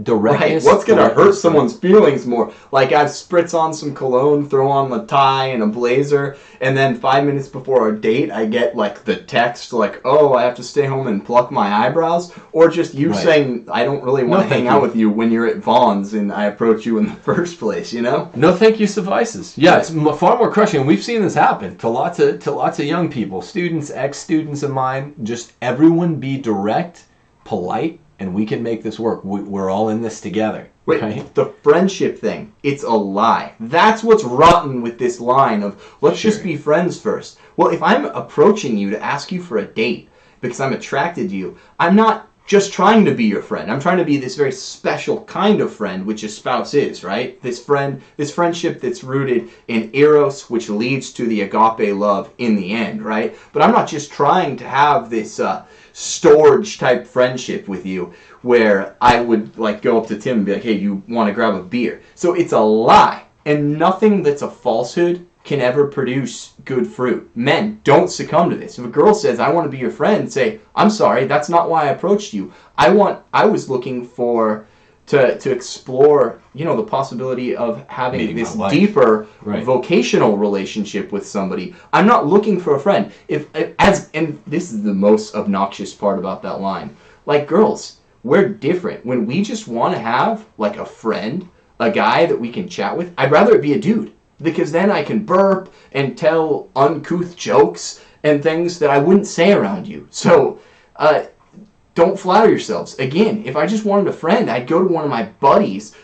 Directness. Right. What's going to hurt someone's feelings more? Like, I spritz on some cologne, throw on the tie and a blazer, and then 5 minutes before our date, I get, like, the text, like, oh, I have to stay home and pluck my eyebrows? Or just you saying, I don't really want to hang out with you when you're at Vaughn's and I approach you in the first place, you know? No thank you suffices. Yeah, it's far more crushing. And we've seen this happen to lots of young people, students, ex-students of mine. Just everyone be direct, polite, and we can make this work. We're all in this together. Wait, right? The friendship thing, it's a lie. That's what's rotten with this line of, let's just be friends first. Well, if I'm approaching you to ask you for a date because I'm attracted to you, I'm not just trying to be your friend. I'm trying to be this very special kind of friend, which a spouse is, right? This friendship that's rooted in eros, which leads to the agape love in the end, right? But I'm not just trying to have this storage type friendship with you where I would like go up to Tim and be like, hey, you want to grab a beer? So it's a lie, and nothing that's a falsehood can ever produce good fruit. Men, don't succumb to this. If a girl says, I want to be your friend, say, I'm sorry, that's not why I approached you. I was looking to explore, the possibility of having this deeper vocational relationship with somebody. I'm not looking for a friend. And this is the most obnoxious part about that line. Like, girls, we're different. When we just want to have like a friend, a guy that we can chat with, I'd rather it be a dude, because then I can burp and tell uncouth jokes and things that I wouldn't say around you. So, don't flatter yourselves. Again, if I just wanted a friend, I'd go to one of my buddies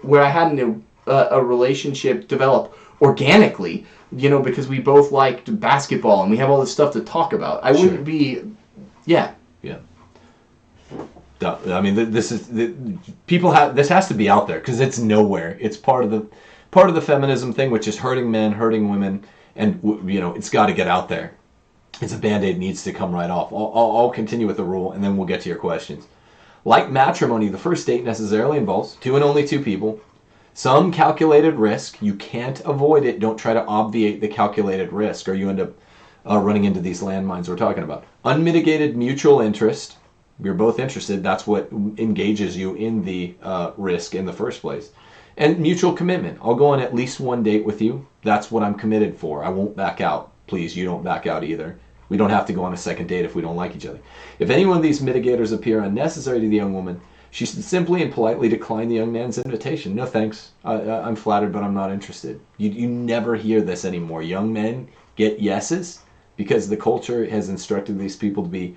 where I had a relationship develop organically, because we both liked basketball and we have all this stuff to talk about. I wouldn't be, yeah. I mean, this has to be out there because it's nowhere. It's part of the feminism thing, which is hurting men, hurting women, and it's got to get out there. It's a Band-Aid, needs to come right off. I'll continue with the rule, and then we'll get to your questions. Like matrimony, the first date necessarily involves two and only two people. Some calculated risk. You can't avoid it. Don't try to obviate the calculated risk, or you end up running into these landmines we're talking about. Unmitigated mutual interest. You're both interested. That's what engages you in the risk in the first place. And mutual commitment. I'll go on at least one date with you. That's what I'm committed for. I won't back out. Please, you don't back out either. We don't have to go on a second date if we don't like each other. If any one of these mitigators appear unnecessary to the young woman, she should simply and politely decline the young man's invitation. No thanks. I'm flattered, but I'm not interested. You never hear this anymore. Young men get yeses because the culture has instructed these people to be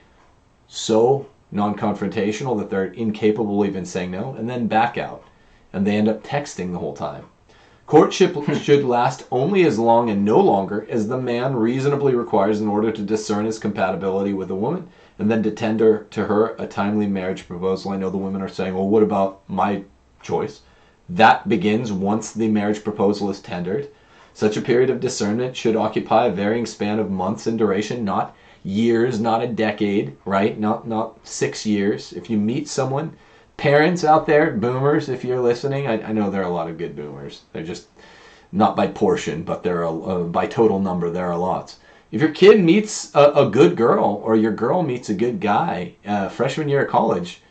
so non-confrontational that they're incapable of even saying no, and then back out. And they end up texting the whole time. Courtship should last only as long and no longer as the man reasonably requires in order to discern his compatibility with a woman, and then to tender to her a timely marriage proposal. I know the women are saying, well, what about my choice? That begins once the marriage proposal is tendered. Such a period of discernment should occupy a varying span of months in duration, not years, not a decade, right? Not 6 years. If you meet someone, parents out there, boomers, if you're listening, I know there are a lot of good boomers. They're just not by portion, but they're by total number, there are lots. If your kid meets a good girl, or your girl meets a good guy freshman year of college,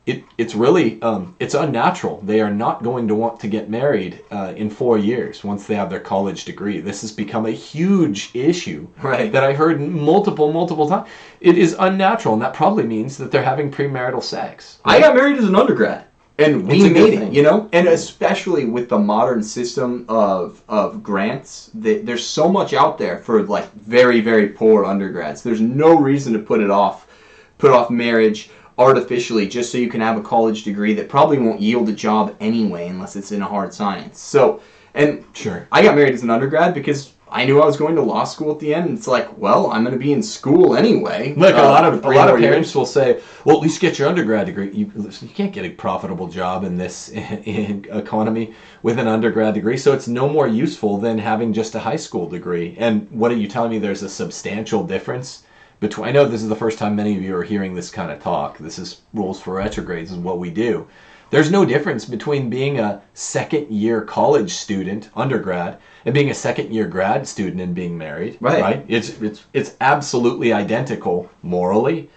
it's really it's unnatural. They are not going to want to get married in 4 years once they have their college degree. This has become a huge issue that I heard multiple times. It is unnatural, and that probably means that they're having premarital sex. Right? I got married as an undergrad, and we made it, and especially with the modern system of grants, there's so much out there for like very, very poor undergrads. There's no reason to put off marriage artificially just so you can have a college degree that probably won't yield a job anyway unless it's in a hard science. So, and sure, I got married as an undergrad because I knew I was going to law school at the end, and it's like, well, I'm going to be in school anyway. Look, a lot of parents will say, well, at least get your undergrad degree. You can't get a profitable job in this economy with an undergrad degree, so it's no more useful than having just a high school degree. And what are you telling me? There's a substantial difference between. I know this is the first time many of you are hearing this kind of talk. This is Rules for Retrogrades, is what we do. There's no difference between being a second-year college student, undergrad, and being a second-year grad student and being married. Right. It's absolutely identical morally.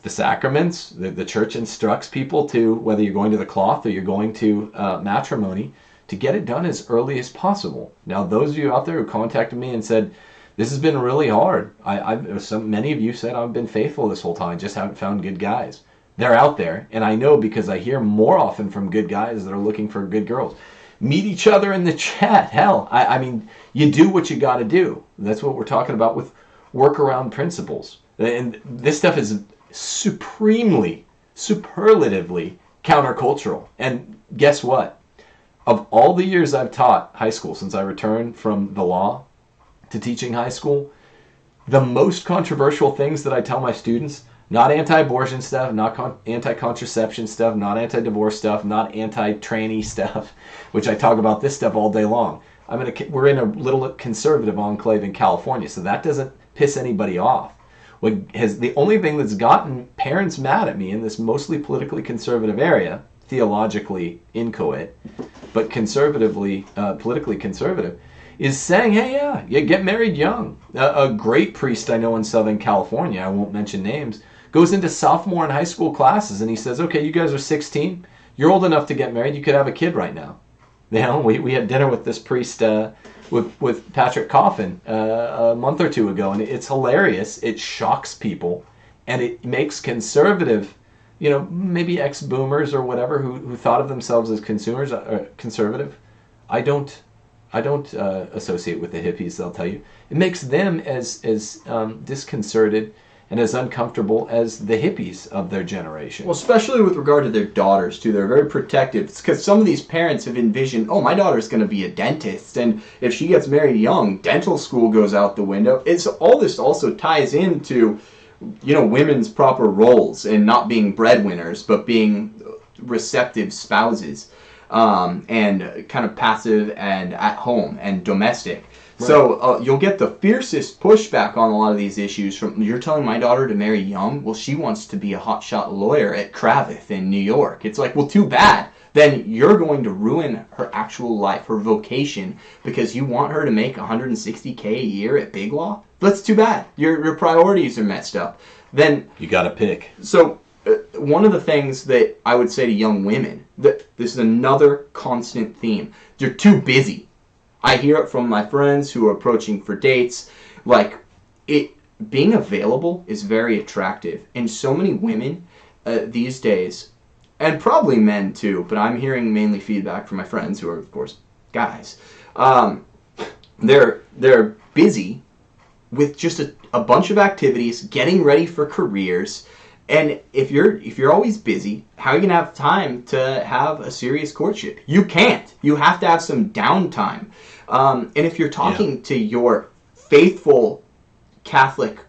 The sacraments, the church instructs people to, whether you're going to the cloth or you're going to matrimony, to get it done as early as possible. Now, those of you out there who contacted me and said, this has been really hard. Many of you said I've been faithful this whole time, just haven't found good guys. They're out there, and I know because I hear more often from good guys that are looking for good girls. Meet each other in the chat. Hell, I mean, you do what you got to do. That's what we're talking about with workaround principles. And this stuff is superlatively countercultural. And guess what? Of all the years I've taught high school since I returned from the law to teaching high school, the most controversial things that I tell my students, not anti-abortion stuff, not anti-contraception stuff, not anti-divorce stuff, not anti-tranny stuff, which I talk about this stuff all day long. We're in a little conservative enclave in California, so that doesn't piss anybody off. The only thing that's gotten parents mad at me in this mostly politically conservative area, theologically inchoate, but politically conservative, is saying, hey, yeah, you get married young. A great priest I know in Southern California, I won't mention names, goes into sophomore and high school classes and he says, okay, you guys are 16, you're old enough to get married, you could have a kid right now. You know, we had dinner with this priest, with Patrick Coffin a month or two ago, and it's hilarious. It shocks people, and it makes conservative, maybe ex-boomers or whatever who thought of themselves as conservative. I don't associate with the hippies, they'll tell you. It makes them as disconcerted and as uncomfortable as the hippies of their generation. Well, especially with regard to their daughters, too. They're very protective. It's because some of these parents have envisioned, oh, my daughter's going to be a dentist, and if she gets married young, dental school goes out the window. All this also ties into, women's proper roles and not being breadwinners, but being receptive spouses, and kind of passive and at home and domestic. Right. So you'll get the fiercest pushback on a lot of these issues from, you're telling my daughter to marry young? Well, she wants to be a hotshot lawyer at Kravitz in New York. It's like, well, too bad. Then you're going to ruin her actual life, her vocation, because you want her to make $160K a year at Big Law? That's too bad. Your priorities are messed up. Then you got to pick. So one of the things that I would say to young women, that this is another constant theme. You're too busy. I hear it from my friends who are approaching for dates. Being available is very attractive. And so many women these days, and probably men too, but I'm hearing mainly feedback from my friends who are, of course, guys. They're busy with just a bunch of activities, getting ready for careers. And if you're always busy, how are you going to have time to have a serious courtship? You can't. You have to have some downtime. And if you're talking to your faithful Catholic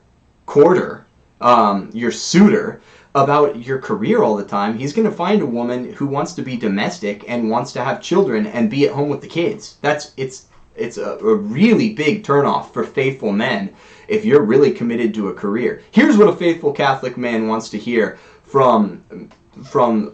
courter, your suitor, about your career all the time, he's going to find a woman who wants to be domestic and wants to have children and be at home with the kids. It's a really big turnoff for faithful men if you're really committed to a career. Here's what a faithful Catholic man wants to hear from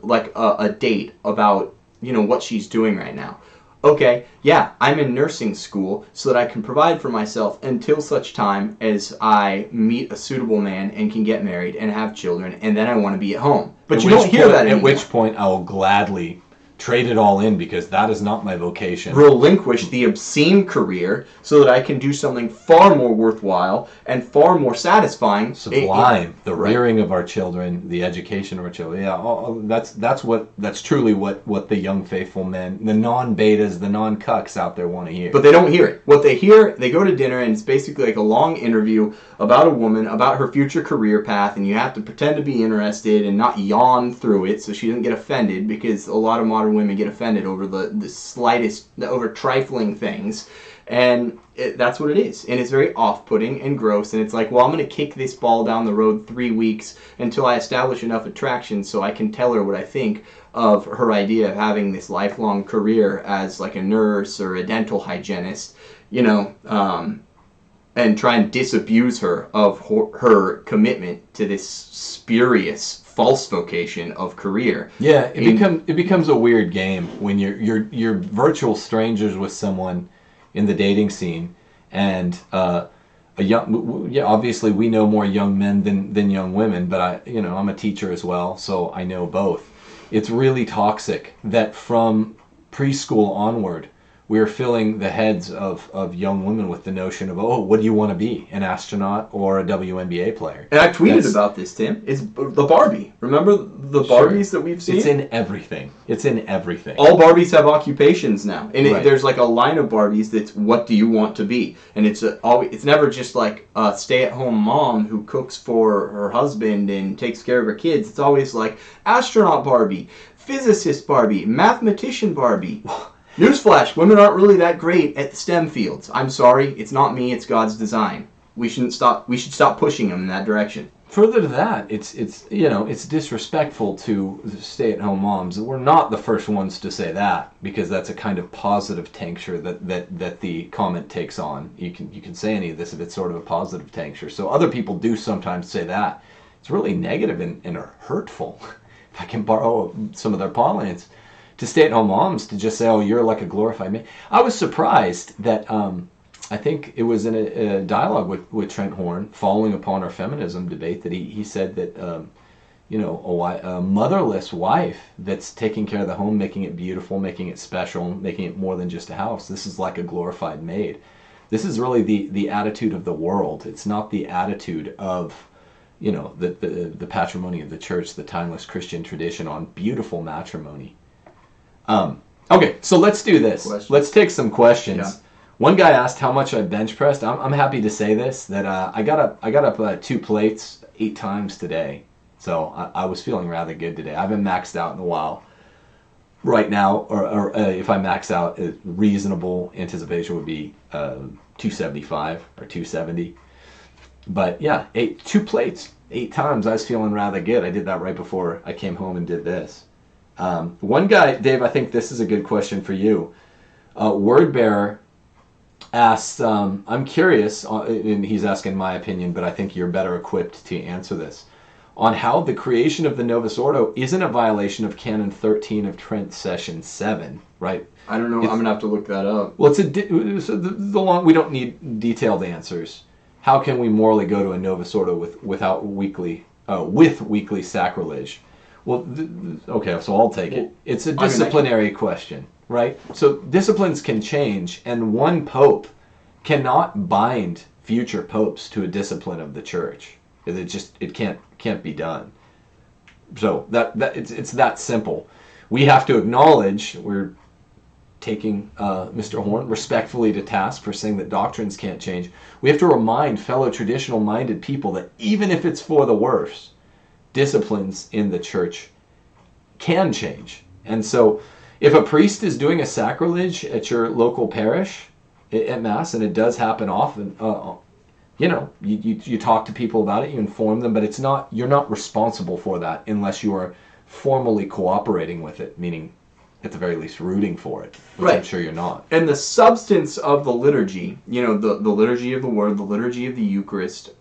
like a date about, what she's doing right now. Okay, yeah, I'm in nursing school so that I can provide for myself until such time as I meet a suitable man and can get married and have children, and then I want to be at home. But you don't hear that anymore. At which point I will gladly trade it all in, because that is not my vocation. Relinquish the obscene career so that I can do something far more worthwhile and far more satisfying. Sublime. The rearing of our children, the education of our children. Yeah, that's truly what the young faithful men, the non-betas, the non-cucks out there want to hear. But they don't hear it. What they hear, they go to dinner and it's basically like a long interview about a woman, about her future career path, and you have to pretend to be interested and not yawn through it so she doesn't get offended, because a lot of modern women get offended over the slightest, over trifling things, and that's what it is. And it's very off-putting and gross, and it's like, well, I'm going to kick this ball down the road 3 weeks until I establish enough attraction so I can tell her what I think of her idea of having this lifelong career as like a nurse or a dental hygienist, and try and disabuse her of her commitment to this spurious false vocation of career. Yeah, it becomes a weird game when you're virtual strangers with someone in the dating scene, and obviously we know more young men than young women, but I'm a teacher as well, so I know both. It's really toxic that from preschool onward, we're filling the heads of young women with the notion of, oh, what do you want to be, an astronaut or a WNBA player? And I tweeted about this, Tim. It's the Barbie. Remember the Barbies that we've seen? It's in everything. It's in everything. All Barbies have occupations now. And Right. there's like a line of Barbies that's, what do you want to be? And it's never just like a stay-at-home mom who cooks for her husband and takes care of her kids. It's always like astronaut Barbie, physicist Barbie, mathematician Barbie. Newsflash, women aren't really that great at the STEM fields. I'm sorry, it's not me, it's God's design. We should stop pushing them in that direction. Further to that, it's disrespectful to stay-at-home moms. We're not the first ones to say that, because that's a kind of positive tincture that the comment takes on. You can say any of this if it's sort of a positive tincture. So other people do sometimes say that. It's really negative and hurtful, if I can borrow some of their parlance, to stay-at-home moms to just say, oh, you're like a glorified man. I was surprised that I think it was in a dialogue with Trent Horn, following upon our feminism debate, that he said that a motherless wife that's taking care of the home, making it beautiful, making it special, making it more than just a house, this is like a glorified maid. This is really the attitude of the world. It's not the attitude of the patrimony of the church, the timeless Christian tradition on beautiful matrimony. Okay, so let's do this. Questions. Let's take some questions. Yeah. One guy asked how much I bench pressed. I'm happy to say this, that I got up 2 plates 8 times today. So I was feeling rather good today. I haven't maxed out in a while. Right now, or if I max out, a reasonable anticipation would be 275 or 270. But yeah, 2 plates 8 times. I was feeling rather good. I did that right before I came home and did this. One guy, Dave, I think this is a good question for you. Word Bearer asks, I'm curious, and he's asking my opinion, but I think you're better equipped to answer this, on how the creation of the Novus Ordo isn't a violation of Canon 13 of Trent Session 7, right? I don't know. I'm going to have to look that up. Well, we don't need detailed answers. How can we morally go to a Novus Ordo with weekly sacrilege? Well, okay, so I'll take it. It's a disciplinary question, right? So disciplines can change, and one pope cannot bind future popes to a discipline of the church. It can't be done. So it's that simple. We have to acknowledge, we're taking Mr. Horn respectfully to task for saying that doctrines can't change. We have to remind fellow traditional-minded people that even if it's for the worse, disciplines in the church can change. And so if a priest is doing a sacrilege at your local parish at Mass, and it does happen often, you talk to people about it, you inform them, but you're not responsible for that unless you are formally cooperating with it, meaning at the very least rooting for it, which right. I'm sure you're not. And the substance of the liturgy, the liturgy of the Word, the liturgy of the Eucharist,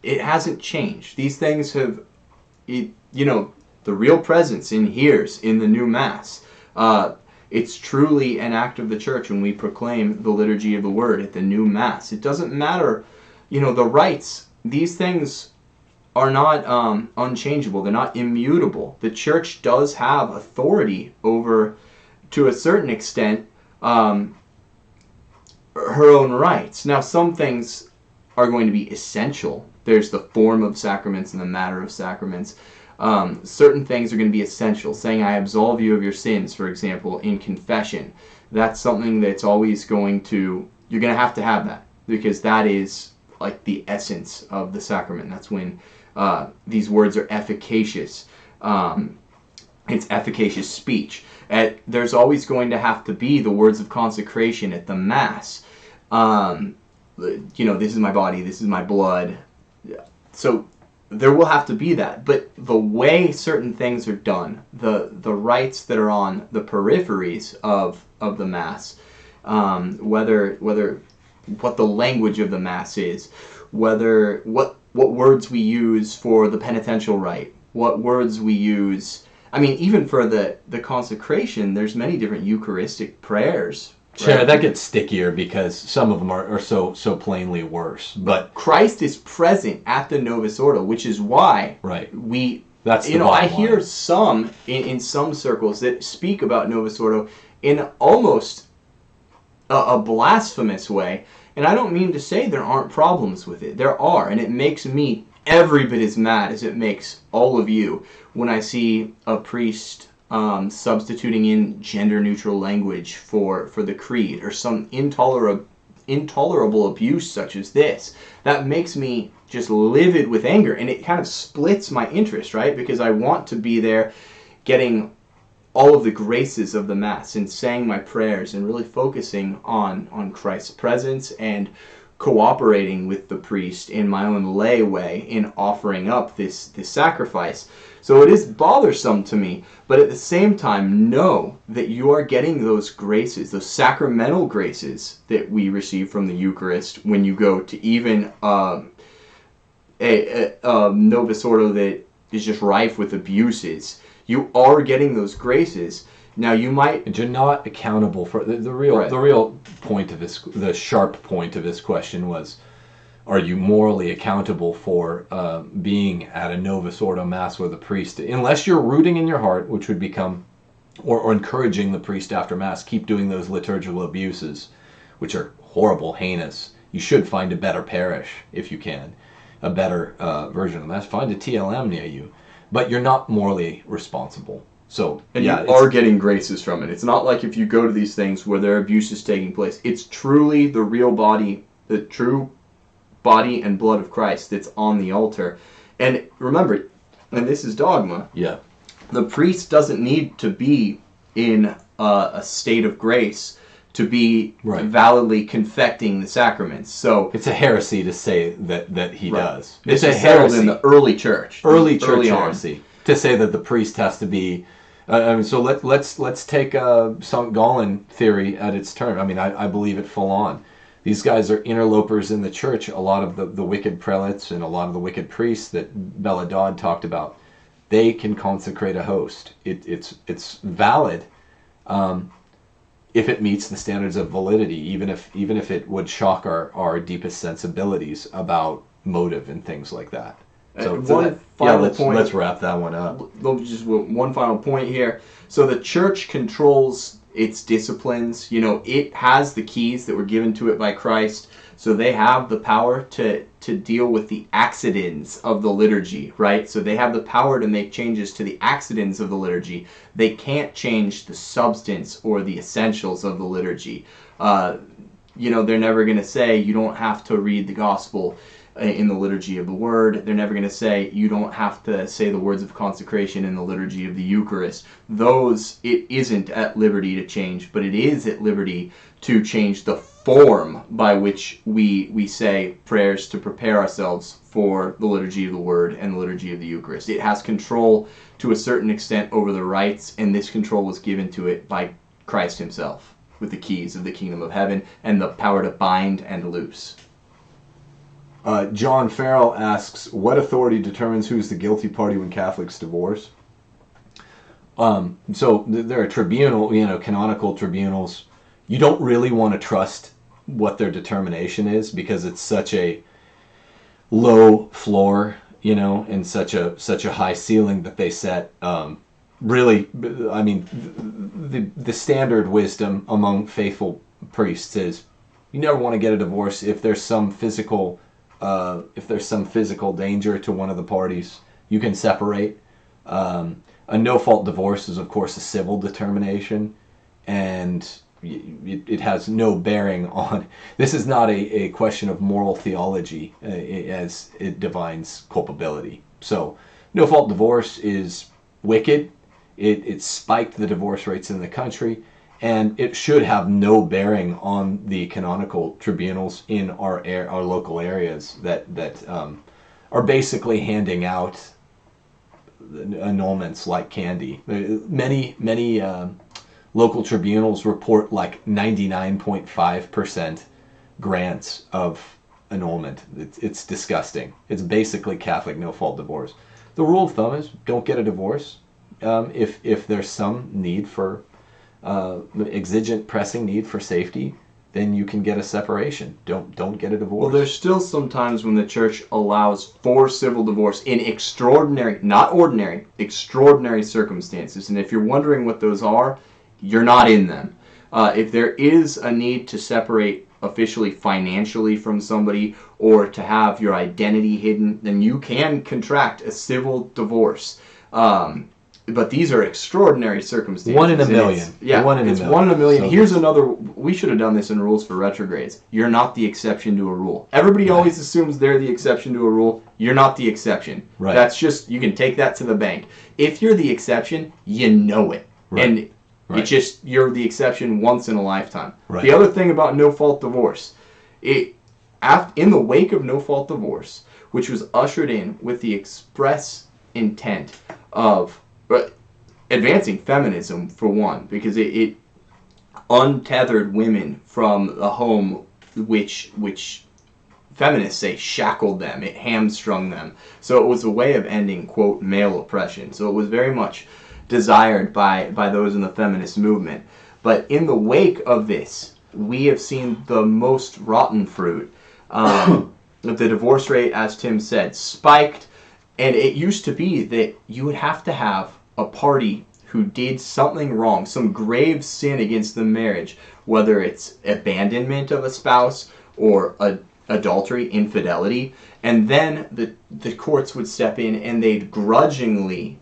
it hasn't changed. These things have, the real presence inheres in the new Mass. It's truly an act of the church when we proclaim the liturgy of the Word at the new Mass. It doesn't matter, the rites, these things are not unchangeable. They're not immutable. The church does have authority over, to a certain extent, her own rites. Now, some things are going to be essential. There's the form of sacraments and the matter of sacraments. Certain things are going to be essential. Saying, I absolve you of your sins, for example, in confession. That's something that's always you're going to have that, because that is like the essence of the sacrament. That's when these words are efficacious. It's efficacious speech. There's always going to have to be the words of consecration at the Mass. This is my body, this is my blood. So there will have to be that. But the way certain things are done, the rites that are on the peripheries of the Mass, whether what the language of the Mass is, what words we use for the penitential rite, what words we use. I mean, even for the consecration, there's many different Eucharistic prayers. Sure, right? that gets stickier because some of them are so plainly worse. But Christ is present at the Novus Ordo, which is why right, we. that's You the know, I bottom hear line. some in some circles that speak about Novus Ordo in almost a blasphemous way. And I don't mean to say there aren't problems with it. There are, and it makes me every bit as mad as it makes all of you when I see a priest substituting in gender-neutral language for the creed, or some intolerable abuse such as this. That makes me just livid with anger, and it kind of splits my interest, right? Because I want to be there getting all of the graces of the Mass and saying my prayers and really focusing on Christ's presence and cooperating with the priest in my own lay way in offering up this sacrifice. So it is bothersome to me, but at the same time, know that you are getting those graces, those sacramental graces that we receive from the Eucharist when you go to even a Novus Ordo that is just rife with abuses. You are getting those graces. Now you might. And you're not accountable for the real Right. the real point of this. The sharp point of this question was, are you morally accountable for being at a Novus Ordo Mass with a priest? Unless you're rooting in your heart, which would become, or encouraging the priest after Mass, keep doing those liturgical abuses, which are horrible, heinous. You should find a better parish if you can, a better version of Mass. Find a TLM near you, but you're not morally responsible. So And yeah, you are getting graces from it. It's not like if you go to these things where there are abuses taking place. It's truly the real body, the true body and blood of Christ that's on the altar. And remember, and this is dogma, yeah. the priest doesn't need to be in a state of grace to be Right. validly confecting the sacraments. So It's a heresy to say that he Right. does. this It's a is settled heresy. in the early church. Early church early on. heresy to say that the priest has to be. I mean, so let's take St. Gallen theory at its term. I mean, I believe it full on. These guys are interlopers in the church. A lot of the wicked prelates and a lot of the wicked priests that Bella Dodd talked about, they can consecrate a host. It's valid if it meets the standards of validity, even if it would shock our deepest sensibilities about motive and things like that. So let's wrap that one up. Just one final point here. So the church controls its disciplines. You know, it has the keys that were given to it by Christ. So they have the power to deal with the accidents of the liturgy, right? So they have the power to make changes to the accidents of the liturgy. They can't change the substance or the essentials of the liturgy. You know, they're never going to say you don't have to read the gospel in the liturgy of the word. They're never going to say you don't have to say the words of consecration in the liturgy of the Eucharist. Those it isn't at liberty to change, but it is at liberty to change the form by which we say prayers to prepare ourselves for the liturgy of the word and the liturgy of the Eucharist. It has control to a certain extent over the rites, and this control was given to it by Christ himself with the keys of the kingdom of heaven and the power to bind and loose. John Farrell asks, what authority determines who's the guilty party when Catholics divorce? So there are canonical tribunals. You don't really want to trust what their determination is because it's such a low floor, and such a high ceiling that they set. Really, I mean, the standard wisdom among faithful priests is you never want to get a divorce if there's some physical danger to one of the parties. You can separate. A no-fault divorce is, of course, a civil determination, and it has no bearing on. This is not a question of moral theology as it divines culpability. So, no-fault divorce is wicked. It spiked the divorce rates in the country, and it should have no bearing on the canonical tribunals in our local areas that are basically handing out annulments like candy. Many local tribunals report like 99.5% grants of annulment. It's disgusting. It's basically Catholic no-fault divorce. the rule of thumb is don't get a divorce. If there's some need for exigent, pressing need for safety, then you can get a separation. Don't get a divorce. Well, there's still some times when the church allows for civil divorce in extraordinary, not ordinary, extraordinary circumstances. And if you're wondering what those are, you're not in them. If there is a need to separate officially financially from somebody or to have your identity hidden, then you can contract a civil divorce. But these are extraordinary circumstances. 1 in a million. Yeah, one in it's a million. 1 in a million. So Here's another. We should have done this in rules for retrogrades. You're not the exception to a rule. Everybody always assumes they're the exception to a rule. You're not the exception. Right. That's just, you can take that to the bank. If you're the exception, you know it. Right. And it's just, you're the exception once in a lifetime. Right. The other thing about no-fault divorce, in the wake of no-fault divorce, which was ushered in with the express intent of advancing feminism, for one, because it untethered women from a home which feminists say shackled them, it hamstrung them. So it was a way of ending, quote, male oppression. So it was very much desired by those in the feminist movement. But in the wake of this, we have seen the most rotten fruit. The divorce rate, as Tim said, spiked. And it used to be that you would have to have a party who did something wrong, some grave sin against the marriage, whether it's abandonment of a spouse or adultery, infidelity, and then the courts would step in and they'd grudgingly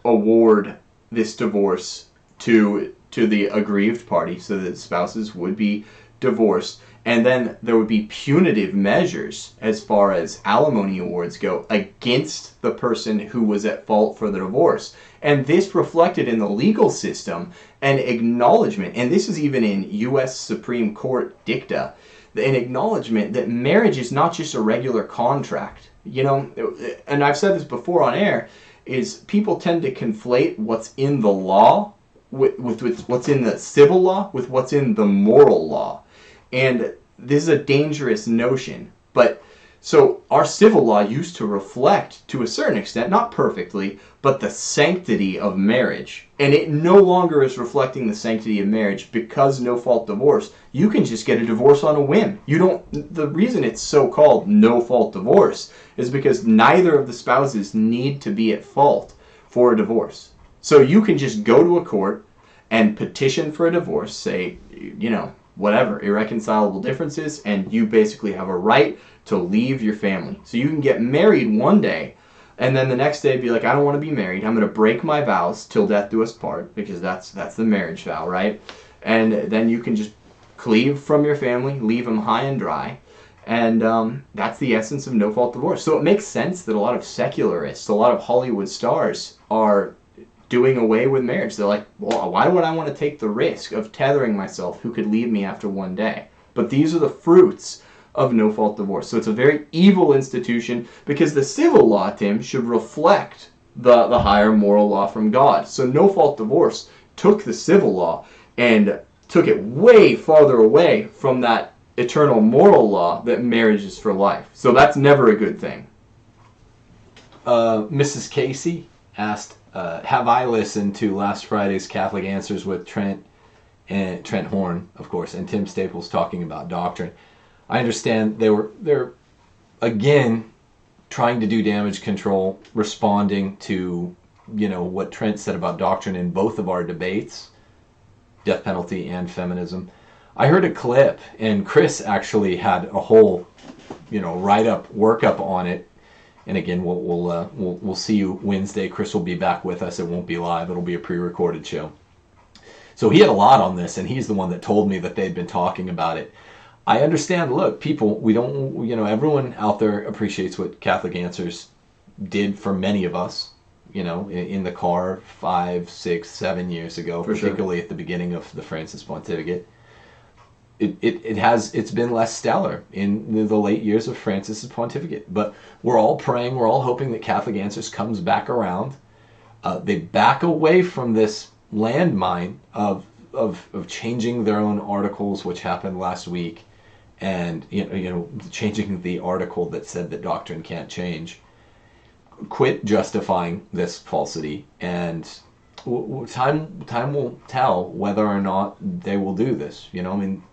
award this divorce to the aggrieved party, so that spouses would be divorced. And then there would be punitive measures as far as alimony awards go against the person who was at fault for the divorce. And this reflected in the legal system an acknowledgement, and this is even in U.S. Supreme Court dicta, an acknowledgement that marriage is not just a regular contract. You know, and I've said this before on air, is people tend to conflate what's in the law with what's in the civil law with what's in the moral law. And this is a dangerous notion. But so our civil law used to reflect, to a certain extent, not perfectly, but the sanctity of marriage. And it no longer is reflecting the sanctity of marriage because no-fault divorce. You can just get a divorce on a whim. The reason it's so called no-fault divorce is because neither of the spouses need to be at fault for a divorce. So you can just go to a court and petition for a divorce, say, whatever, irreconcilable differences, and you basically have a right to leave your family. So you can get married one day, and then the next day be like, I don't want to be married. I'm going to break my vows till death do us part, because that's the marriage vow, right? And then you can just cleave from your family, leave them high and dry, and that's the essence of no-fault divorce. So it makes sense that a lot of secularists, a lot of Hollywood stars are doing away with marriage. They're like, well, why would I want to take the risk of tethering myself who could leave me after one day? But these are the fruits of no-fault divorce. So it's a very evil institution because the civil law, Tim, should reflect the higher moral law from God. So no-fault divorce took the civil law and took it way farther away from that eternal moral law that marriage is for life. So that's never a good thing. Mrs. Casey asked, have I listened to last Friday's Catholic Answers with Trent Horn, of course, and Tim Staples talking about doctrine? I understand they're again trying to do damage control, responding to what Trent said about doctrine in both of our debates, death penalty and feminism. I heard a clip, and Chris actually had a whole write-up, workup on it. And again, we'll see you Wednesday. Chris will be back with us. It won't be live. It'll be a pre-recorded show. So he had a lot on this, and he's the one that told me that they'd been talking about it. I understand. Look, people, we don't, everyone out there appreciates what Catholic Answers did for many of us, in the car 5, 6, 7 years ago, for particularly sure. At the beginning of the Francis Pontificate. It's been less stellar in the late years of Francis's pontificate, but we're all praying, we're all hoping that Catholic Answers comes back around. They back away from this landmine of changing their own articles, which happened last week, and changing the article that said that doctrine can't change. quit justifying this falsity, and time will tell whether or not they will do this. I mean,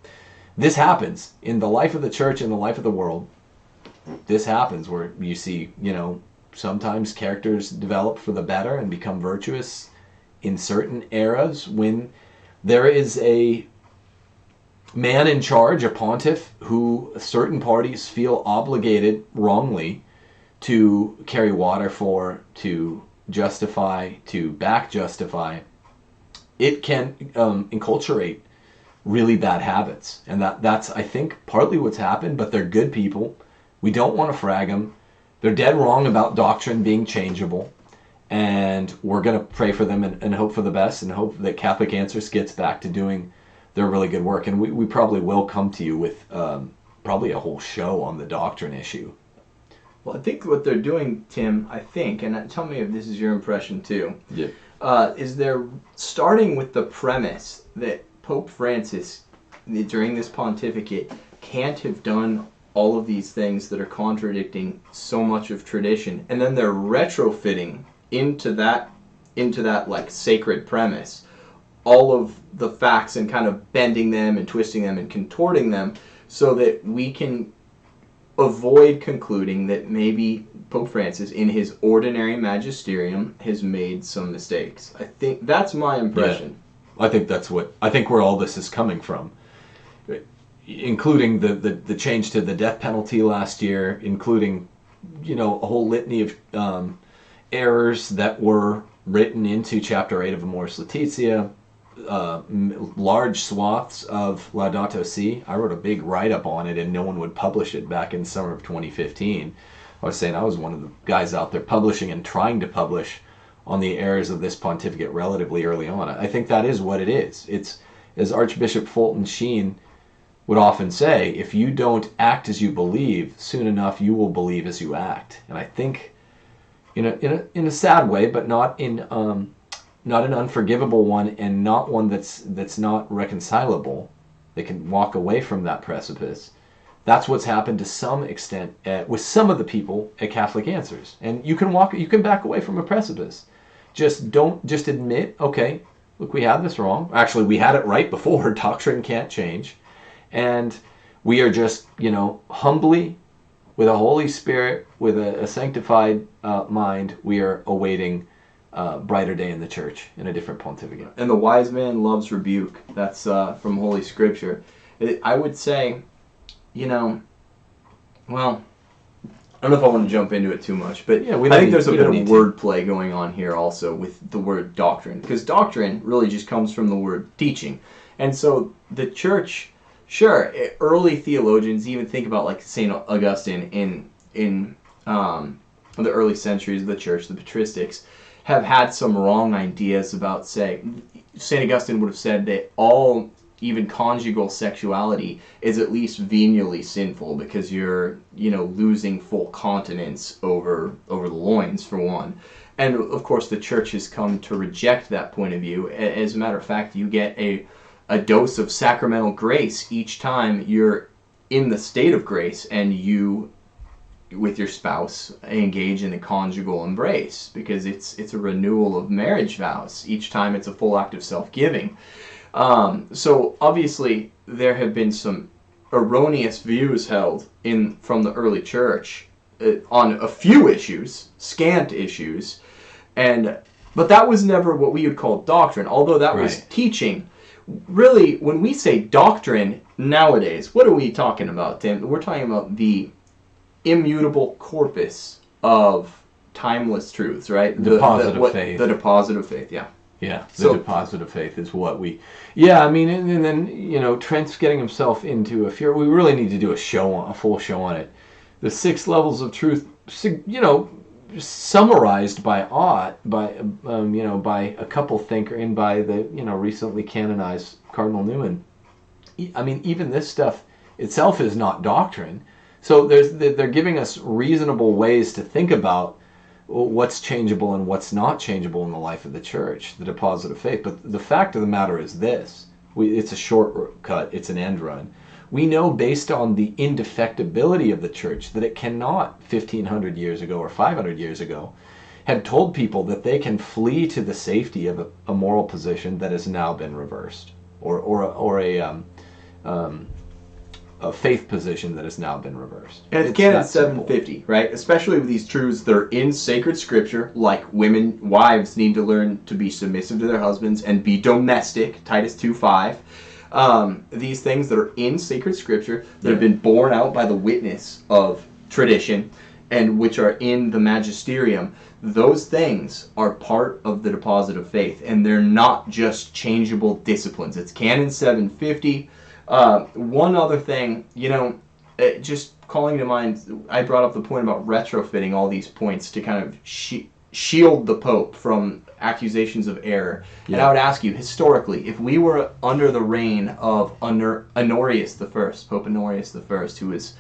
this happens in the life of the church, in the life of the world. This happens where you see, sometimes characters develop for the better and become virtuous in certain eras when there is a man in charge, a pontiff, who certain parties feel obligated wrongly to carry water for, to justify, to back justify. It can enculturate really bad habits. And that's, I think, partly what's happened, but they're good people. We don't want to frag them. They're dead wrong about doctrine being changeable. And we're going to pray for them and hope for the best and hope that Catholic Answers gets back to doing their really good work. And we probably will come to you with probably a whole show on the doctrine issue. Well, I think what they're doing, Tim, and tell me if this is your impression too, is they're starting with the premise that Pope Francis, during this pontificate, can't have done all of these things that are contradicting so much of tradition, and then they're retrofitting into that like sacred premise all of the facts and kind of bending them and twisting them and contorting them so that we can avoid concluding that maybe Pope Francis, in his ordinary magisterium, has made some mistakes. I think that's my impression. Yeah. I think where all this is coming from, including the change to the death penalty last year, including a whole litany of errors that were written into Chapter 8 of Amoris Laetitia, large swaths of Laudato Si. I wrote a big write-up on it and no one would publish it back in summer of 2015. I was saying I was one of the guys out there publishing and trying to publish on the errors of this pontificate relatively early on. I think that is what it is. It's, as Archbishop Fulton Sheen would often say, if you don't act as you believe, soon enough you will believe as you act. And I think in a sad way, but not in not an unforgivable one, and not one that's not reconcilable. They can walk away from that precipice. That's what's happened to some extent with some of the people at Catholic Answers. And you can back away from a precipice. Just admit, okay, look, we had this wrong. Actually, we had it right before. Doctrine can't change. And we are just, humbly, with a Holy Spirit, with a sanctified mind, we are awaiting brighter day in the church in a different pontificate. And the wise man loves rebuke. That's from Holy Scripture. I would say, well, I don't know if I want to jump into it too much, but I think there's a bit of wordplay going on here also with the word doctrine, because doctrine really just comes from the word teaching. And so the church, sure, early theologians even think about like St. Augustine in the early centuries of the church, the patristics, have had some wrong ideas about, say, St. Augustine would have said that all, even conjugal sexuality, is at least venially sinful because you're, losing full continence over the loins, for one. And, of course, the church has come to reject that point of view. As a matter of fact, you get a dose of sacramental grace each time you're in the state of grace and you, with your spouse, engage in a conjugal embrace, because it's a renewal of marriage vows. Each time it's a full act of self-giving. So obviously there have been some erroneous views held from the early church on a few issues, scant issues, but that was never what we would call doctrine, although that was teaching. Really, when we say doctrine nowadays, what are we talking about, Tim? We're talking about the immutable corpus of timeless truths, right? The deposit of faith. The deposit of faith, yeah. Yeah, the deposit of faith is what we... Yeah, I mean, and then, Trent's getting himself into a fear. We really need to do a full show on it. The 6 levels of truth, summarized by a couple thinker and by the, recently canonized Cardinal Newman. I mean, even this stuff itself is not doctrine. So they're giving us reasonable ways to think about what's changeable and what's not changeable in the life of the church, the deposit of faith. But the fact of the matter is this. It's a shortcut. It's an end run. We know based on the indefectibility of the church that it cannot 1,500 years ago or 500 years ago have told people that they can flee to the safety of a moral position that has now been reversed, or a faith position that has now been reversed. And it's canon 750, right? Especially with these truths that are in sacred scripture, like wives need to learn to be submissive to their husbands and be domestic, Titus 2:5. These things that are in sacred scripture that have been borne out by the witness of tradition and which are in the magisterium, those things are part of the deposit of faith, and they're not just changeable disciplines. It's canon 750. One other thing, just calling to mind, I brought up the point about retrofitting all these points to kind of shield the Pope from accusations of error. Yeah. And I would ask you, historically, if we were under the reign of Honorius I, Pope Honorius I, who was,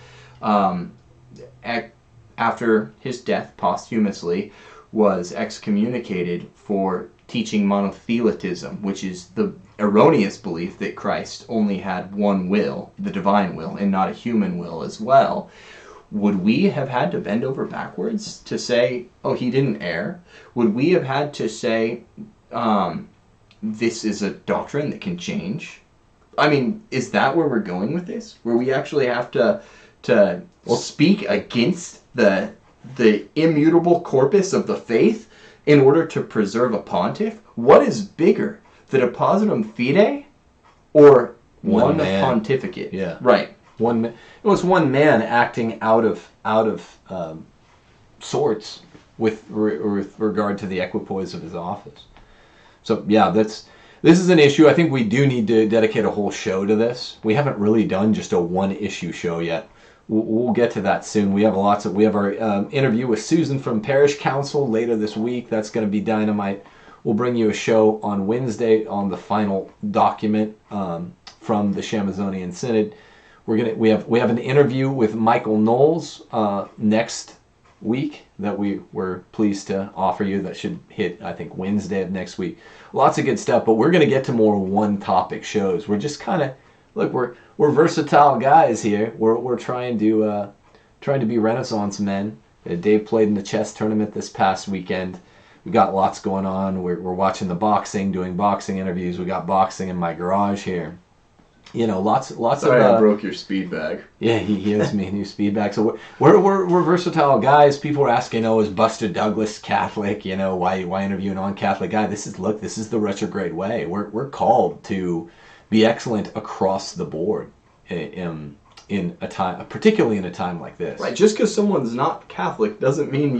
after his death posthumously, was excommunicated for teaching monothelitism, which is the erroneous belief that Christ only had one will, the divine will, and not a human will as well. Would we have had to bend over backwards to say, oh, he didn't err? Would we have had to say, this is a doctrine that can change? I mean, is that where we're going with this? Where we actually have to speak against the immutable corpus of the faith in order to preserve a pontiff? What is bigger, the depositum fide or one pontificate? Yeah, right. It was one man acting out of sorts with regard to the equipoise of his office. So yeah, this is an issue. I think we do need to dedicate a whole show to this. We haven't really done just a one-issue show yet. We'll get to that soon. We have our interview with Susan from Parish Council later this week. That's going to be dynamite. We'll bring you a show on Wednesday on the final document from the Shamazonian Synod. We have an interview with Michael Knowles next week that we were pleased to offer you. That should hit, I think, Wednesday of next week. Lots of good stuff, but we're going to get to more one-topic shows. We're just kind of we're versatile guys here. We're trying to be Renaissance men. Dave played in the chess tournament this past weekend. We got lots going on. We're watching the boxing, doing boxing interviews. We got boxing in my garage here. Lots Sorry, of. I broke your speed bag. Yeah, he owes me a new speed bag. So we're versatile guys. People are asking, is Buster Douglas Catholic? Why interview a non-Catholic guy? This is the retrograde way. We're called to be excellent across the board in a time, particularly in a time like this. Right. Just because someone's not Catholic doesn't mean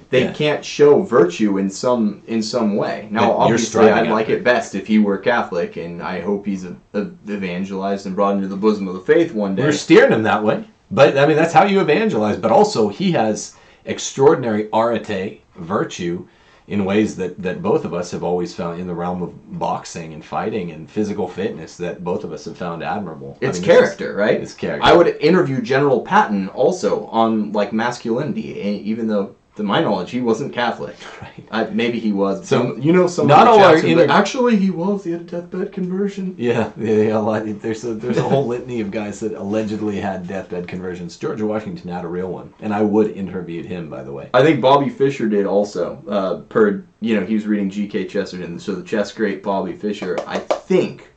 they can't show virtue in some way. Now, obviously, I'd like it best if he were Catholic, and I hope he's evangelized and brought into the bosom of the faith one day. We're steering him that way, but I mean that's how you evangelize. But also, he has extraordinary arete, virtue, in ways that both of us have always found in the realm of boxing and fighting and physical fitness that both of us have found admirable. It's character, right? It's character. I would interview General Patton also on masculinity, even though, to my knowledge, he wasn't Catholic. Right. Maybe he was. So some not all our actually he was. He had a deathbed conversion. Yeah. There's a whole litany of guys that allegedly had deathbed conversions. George Washington had a real one, and I would interview him, by the way. I think Bobby Fischer did also. He was reading G.K. Chesterton, so the chess great Bobby Fischer, I think,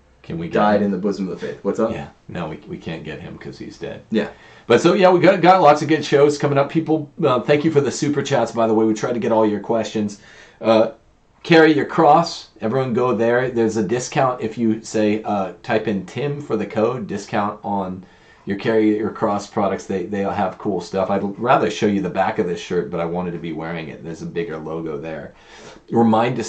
died in the bosom of the faith. What's up? Yeah. No, we can't get him because he's dead. Yeah. But so, yeah, we got lots of good shows coming up. People, thank you for the super chats, by the way. We tried to get all your questions. Carry your cross. Everyone go there. There's a discount if you say, type in Tim for the code, discount on your Carry Your Cross products. They'll have cool stuff. I'd rather show you the back of this shirt, but I wanted to be wearing it. There's a bigger logo there. Remember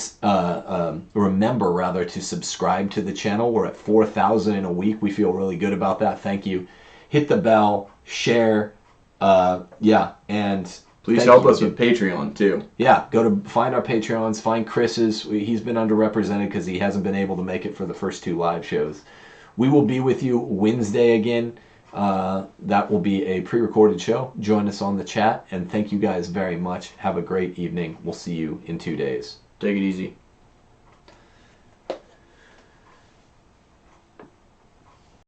to subscribe to the channel. We're at 4,000 in a week. We feel really good about that. Thank you. Hit the bell, share, and please help us with Patreon too. Yeah, go to find our Patreons, find Chris's. He's been underrepresented because he hasn't been able to make it for the first 2 live shows. We will be with you Wednesday again. That will be a pre-recorded show. Join us on the chat, and thank you guys very much. Have a great evening. We'll see you in 2 days. Take it easy.